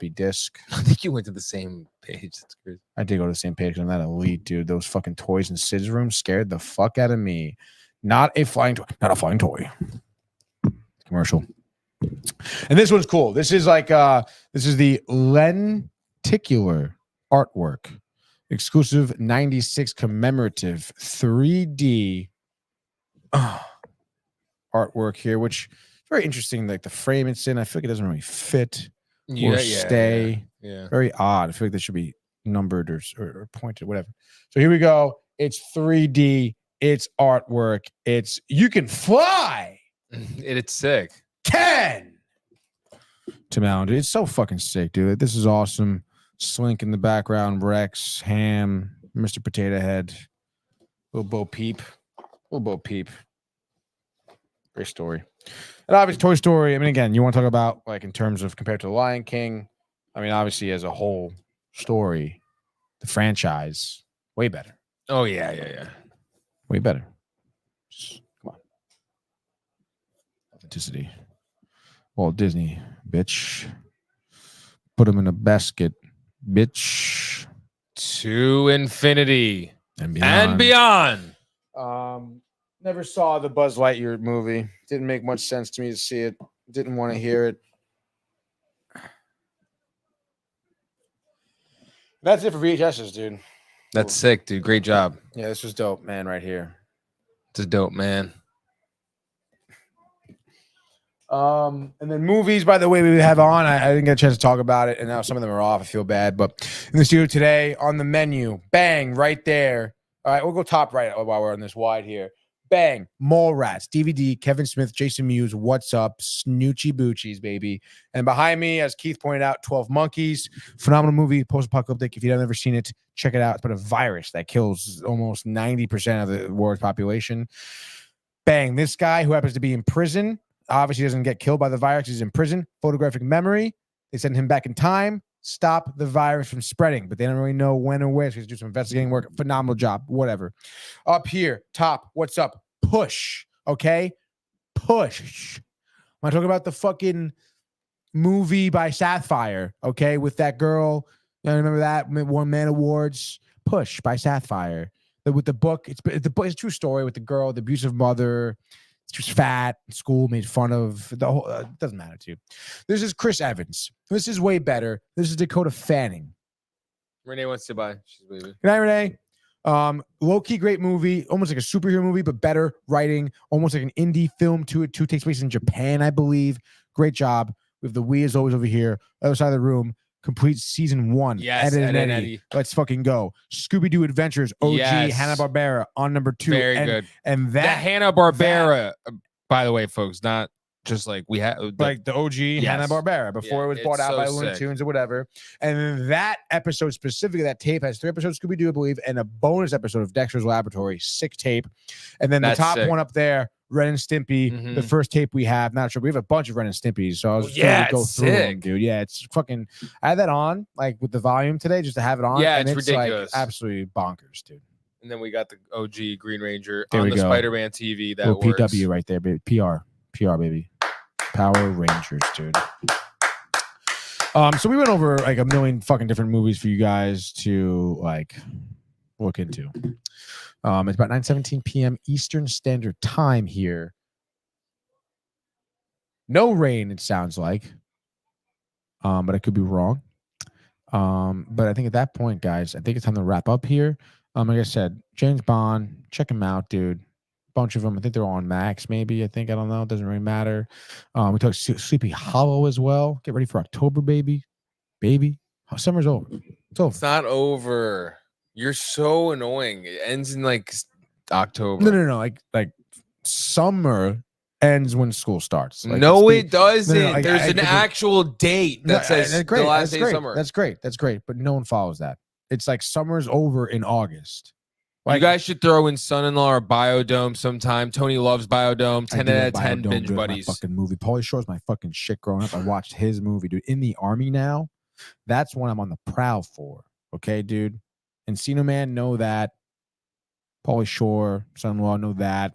disk. I think you went to the same page. That's crazy. I did go to the same page. I'm not elite, dude. Those fucking toys in Sid's room scared the fuck out of me. Not a flying toy. Not a flying toy. Commercial. And this one's cool. This is like this is the lenticular artwork. Exclusive 96 commemorative 3D artwork here, which is very interesting. Like the frame it's in, I feel like it doesn't really fit or stay. Yeah. Very odd. I feel like they should be numbered or pointed, whatever. So here we go. It's 3D. It's artwork. It's you can fly. It's sick. 10. Tim Allen, dude. It's so fucking sick, dude. This is awesome. Slink in the background. Rex, Ham, Mr. Potato Head, little Bo Peep. Great story. And obviously, Toy Story. I mean, again, you want to talk about like in terms of compared to The Lion King. I mean, obviously, as a whole story, the franchise, way better. Oh, yeah. Way better. Just, come on. Authenticity. Walt Disney, bitch. Put him in a basket, bitch. To infinity and beyond. Never saw the Buzz Lightyear movie. Didn't make much sense to me to see it. Didn't want to hear it. That's it for VHSs, dude. That's sick, dude. Great job. Yeah, this was dope, man, right here. It's a dope, man. And then movies, by the way, we have on. I didn't get a chance to talk about it, and now some of them are off. I feel bad, but in the studio today, on the menu, bang, right there. All right, we'll go top right while we're on this wide here. Bang, Mallrats, DVD, Kevin Smith, Jason Mewes, What's Up, Snoochie Boochies, baby. And behind me, as Keith pointed out, 12 Monkeys, phenomenal movie, post-apocalyptic. If you've never seen it, check it out. It's about a virus that kills almost 90% of the world's population. Bang, this guy who happens to be in prison, obviously doesn't get killed by the virus. He's in prison. Photographic memory. They send him back in time. Stop the virus from spreading, but they don't really know when or where. So he's do some investigating work. Phenomenal job. Whatever. Up here, top. What's up? Push. Okay. Push. I'm talking about the fucking movie by Sapphire. Okay, with that girl. You know, remember that won Man Awards. Push by Sapphire. With the book, it's a true story with the girl, the abusive mother. She was fat. School made fun of the whole. It doesn't matter to you. This is Chris Evans. This is way better. This is Dakota Fanning. Renee wants to buy. She's leaving. Good night, Renee. Low key, great movie. Almost like a superhero movie, but better writing. Almost like an indie film to it. Too takes place in Japan, I believe. Great job. We have the We as always over here. Other side of the room. Complete season 1. Yes, Ed and Ed and Eddie. Eddie. Let's fucking go. Scooby-Doo Adventures. OG Yes. Hanna-Barbera on number 2. Very good. And The that Hanna-Barbera, by the way, folks, not just like we had. like the OG Yes. Hanna-Barbera before Yeah, it was bought it's out so by Looney sick. Tunes or whatever. And then that episode specifically, that tape has 3 episodes of Scooby-Doo, I believe, and a bonus episode of Dexter's Laboratory, 6 tape. And then That's the top sick. one up there, Ren and Stimpy, Mhm. the first tape we have. Not sure. We have a bunch of Ren and Stimpies, so I was yeah, trying to go it's through them, sick. dude. Yeah, it's fucking. I had that on like with the volume today just to have it on. Yeah, and it's ridiculous. Like, absolutely bonkers, dude. And then we got the OG Green Ranger There on we the go. Spider-Man TV. That Little works. PW right there, baby. PR, baby. Power Rangers, dude. So we went over like a million fucking different movies for you guys to like look into. It's about 9:17 p.m. Eastern Standard Time here. No rain, it sounds like. But I could be wrong. But I think at that point, guys, I think it's time to wrap up here. Like I said, James Bond, check him out, dude. Bunch of them. I think they're on Max, maybe. I don't know. It doesn't really matter. We talked Sleepy Hollow as well. Get ready for October, baby. Summer's over. It's over. It's not over. You're so annoying. It ends in like October. No. Like summer ends when school starts. Like, no, it's it doesn't. No, like, There's I an think actual date that says that's great. the last That's day great. of summer. That's great. But no one follows that. It's like summer's over in August. You guys should throw in Son-in-Law or Biodome sometime. Tony loves Biodome. 10 out of 10 binge buddies. Fucking movie. Pauly Shore's my fucking shit growing up. I watched his movie, dude. In the Army now. That's what I'm on the prowl for. Okay, dude. Encino Man, know that. Pauly Shore, Son-in-Law, know that.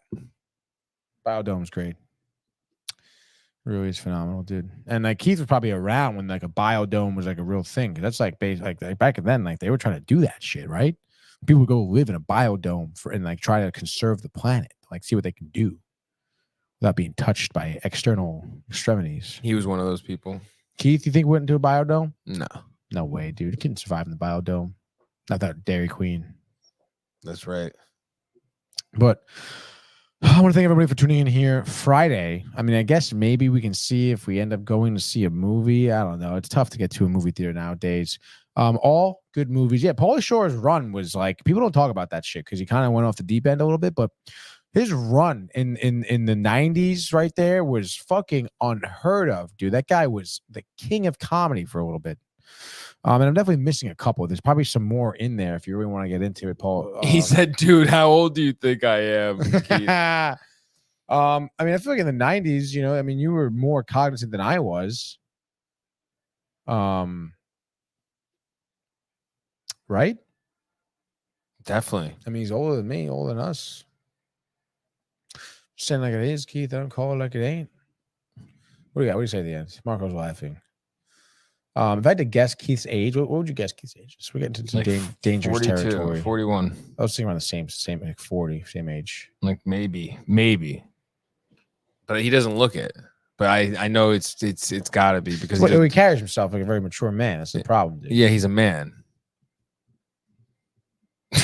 Biodome's great. Really is phenomenal, dude. And like Keith was probably around when like a biodome was like a real thing. That's like like back then, like they were trying to do that shit, right? People would go live in a biodome and like try to conserve the planet, like see what they can do without being touched by external extremities. He was one of those people. Keith, you think went into a biodome? No. No way, dude. You couldn't survive in the biodome. Not that Dairy Queen. That's right. But I want to thank everybody for tuning in here Friday. I mean, I guess maybe we can see if we end up going to see a movie. I don't know. It's tough to get to a movie theater nowadays. All good movies. Yeah, Pauly Shore's run was like, people don't talk about that shit because he kind of went off the deep end a little bit, but his run in the 90s right there was fucking unheard of, dude. That guy was the king of comedy for a little bit. And I'm definitely missing a couple. There's probably some more in there if you really want to get into it, Paul. He said, dude, how old do you think I am? Keith? I mean, I feel like in the 90s, you know, I mean, you were more cognizant than I was. Right? Definitely. I mean, he's older than me, older than us. Saying like it is, Keith. I don't call it like it ain't. What do you got? What do you say at the end? Marco's laughing. If I had to guess Keith's age, what would you guess Keith's age? So we get into some Like dangerous 42, territory. 41. I was thinking around the same like 40, same age. Like maybe. But he doesn't look it. But I know it's got to be because Well, he carries himself like a very mature man. That's the problem, dude. yeah, he's a man.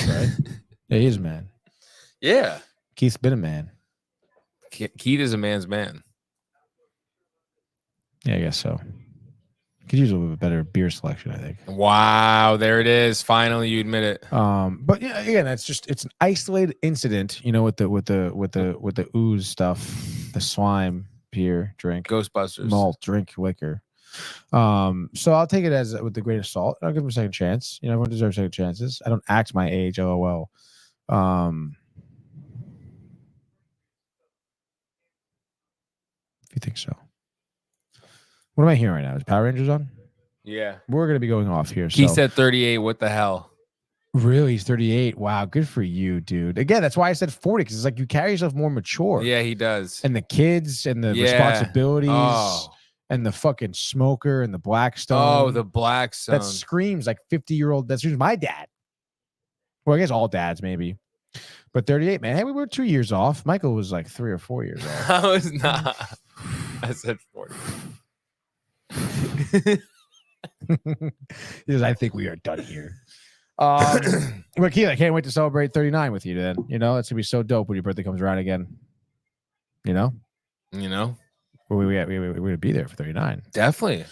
Right? Yeah, he is a man. Yeah. Keith's been a man. Keith is a man's man. Yeah, I guess so. Could use a little bit better beer selection, I think. Wow, there it is. Finally, you admit it. But yeah, again, it's an isolated incident, with the ooze stuff, the slime, beer, drink, Ghostbusters. malt, drink, liquor. So I'll take it as with the greatest salt. I'll give him a second chance. Everyone deserves second chances. I don't act my age, LOL. If you think so. What am I hearing right now? Is Power Rangers on? Yeah. We're going to be going off here. He so. said 38. What the hell? Really? He's 38. Wow. Good for you, dude. Again, that's why I said 40, because it's like you carry yourself more mature. Yeah, he does. And the kids and the responsibilities and the fucking smoker and the Blackstone. Oh, the Blackstone. That screams like 50-year-old. That screams my dad. Well, I guess all dads maybe. But 38, man. Hey, we were 2 years off. Michael was like 3 or 4 years off. I was not. I said 40. Because I think we are done here. But Keith, I can't wait to celebrate 39 with you then. It's going to be so dope when your birthday comes around again. Well, we're going to be there for 39. Definitely.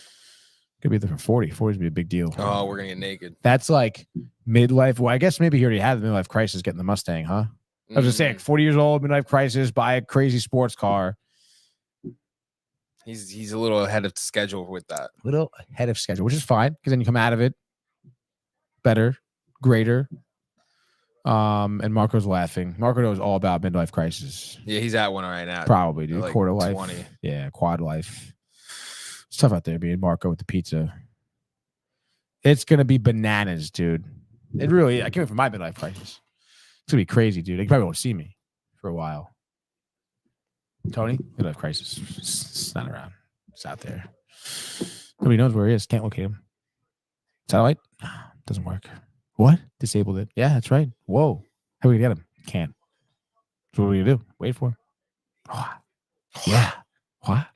Could be there for 40. 40 is going to be a big deal. Oh, we're going to get naked. That's like midlife. Well, I guess maybe he already had the midlife crisis getting the Mustang, huh? I was just saying, 40 years old, midlife crisis, buy a crazy sports car. He's a little ahead of schedule with that. A little ahead of schedule, which is fine, because then you come out of it better, greater. And Marco's laughing. Marco knows all about midlife crisis. Yeah, he's at one right now. Probably, dude. Like Quarter life. 20. Yeah, quad life. It's tough out there being Marco with the pizza. It's going to be bananas, dude. It really, I can't wait for my midlife crisis. It's going to be crazy, dude. They probably won't see me for a while. Tony, midlife crisis. It's not around. It's out there. Nobody knows where he is. Can't locate him. Satellite? Doesn't work. What? Disabled it. Yeah, that's right. Whoa. How are we going to get him? Can't. So what are we going to do? Wait for him. Oh, yeah. What?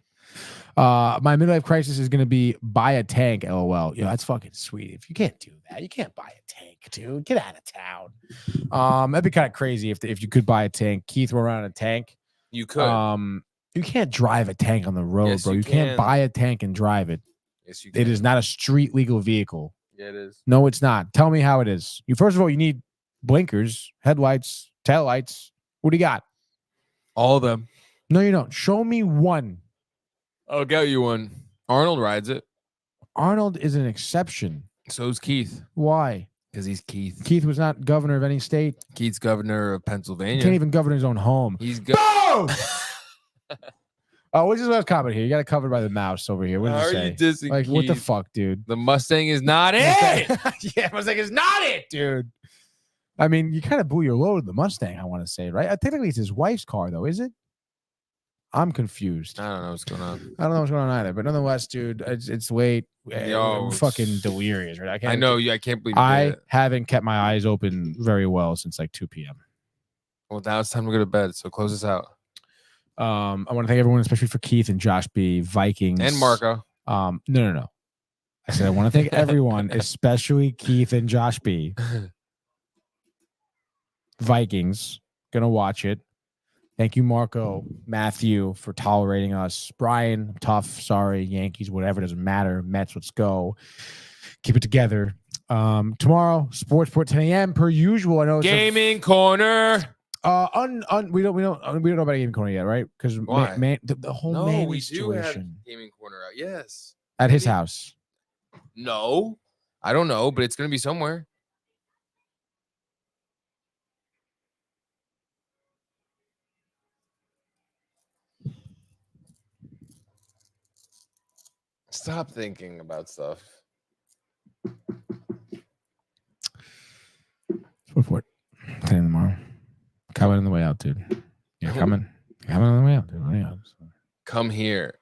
My midlife crisis is going to be buy a tank, LOL. That's fucking sweet. If you can't do that, you can't buy a tank, dude. Get out of town. That'd be kind of crazy if you could buy a tank. Keith, we're around a tank. You could. You can't drive a tank on the road, Yes, bro. you You can't can. buy a tank and drive it. Yes, you can. It is not a street legal vehicle. Yeah, it is. No, it's not. Tell me how it is. First of all, you need blinkers, headlights, taillights. What do you got? All of them. No, you don't. Show me one. I'll get you one. Arnold rides it. Arnold is an exception. So's Keith. Why? Because he's Keith. Keith was not governor of any state. Keith's governor of He Pennsylvania. can't even govern his own home. He's Boom! Oh, which is what's comment here. You got it covered by the mouse over here. What How does are it you say? dissing Like, what the Keith? fuck, dude? The Mustang is not it. Yeah, Mustang is not it, dude. I mean, you kind of blew your load with the Mustang, I want to say, right? Technically, it's his wife's car, though, is it? I'm confused. I don't know what's going on. I don't know what's going on either. But nonetheless, dude, it's late. Yo, I'm fucking delirious, right? I know you. I can't believe you did I it. haven't kept my eyes open very well since like 2 p.m. Well, now it's time to go to bed. So close this out. I want to thank everyone, especially for Keith and Josh B, Vikings. And Marco. No. I said I want to thank everyone, especially Keith and Josh B. Vikings. Gonna watch it. Thank you, Marco, Matthew, for tolerating us. Brian, tough, sorry, Yankees, whatever, doesn't matter. Mets, let's go. Keep it together. Tomorrow, Sports Port 10 a.m. per usual. I know it's Gaming corner. we don't know about Gaming Corner yet, right? Because Why? the whole No, Manny we do have situation gaming corner out. Yes. at his house. No, I don't know, but it's gonna be somewhere. Stop thinking about stuff. Sport Port 10 a.m. tomorrow. Coming on the way out, dude. Yeah, coming on the way out, dude. Yeah. Come here.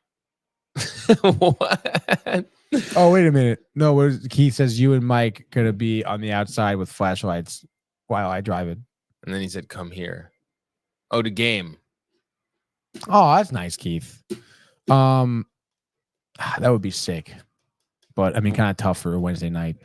What? Oh, wait a minute. No, Keith says you and Mike gonna be on the outside with flashlights while I drive it. And then he said, "Come here." Oh, the game. Oh, that's nice, Keith. That would be sick. But I mean, kind of tough for a Wednesday night.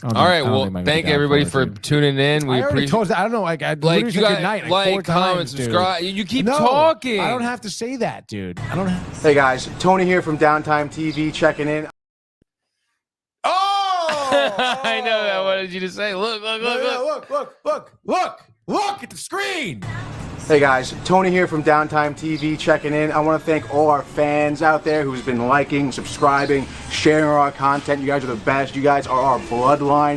All right. Well, thank everybody for tuning in. We I already appreciate. told you, I don't know. Like, I Like literally you said got good night, like, 4 comment, times, dude. subscribe. You keep No, talking. I don't have to say that, dude. I don't. Hey guys, Tony here from Downtime TV checking in. Oh! I know that. I wanted you to say. Look at the screen. Hey guys, Tony here from Downtime TV checking in. I want to thank all our fans out there who's been liking, subscribing, sharing our content. You guys are the best. You guys are our bloodline.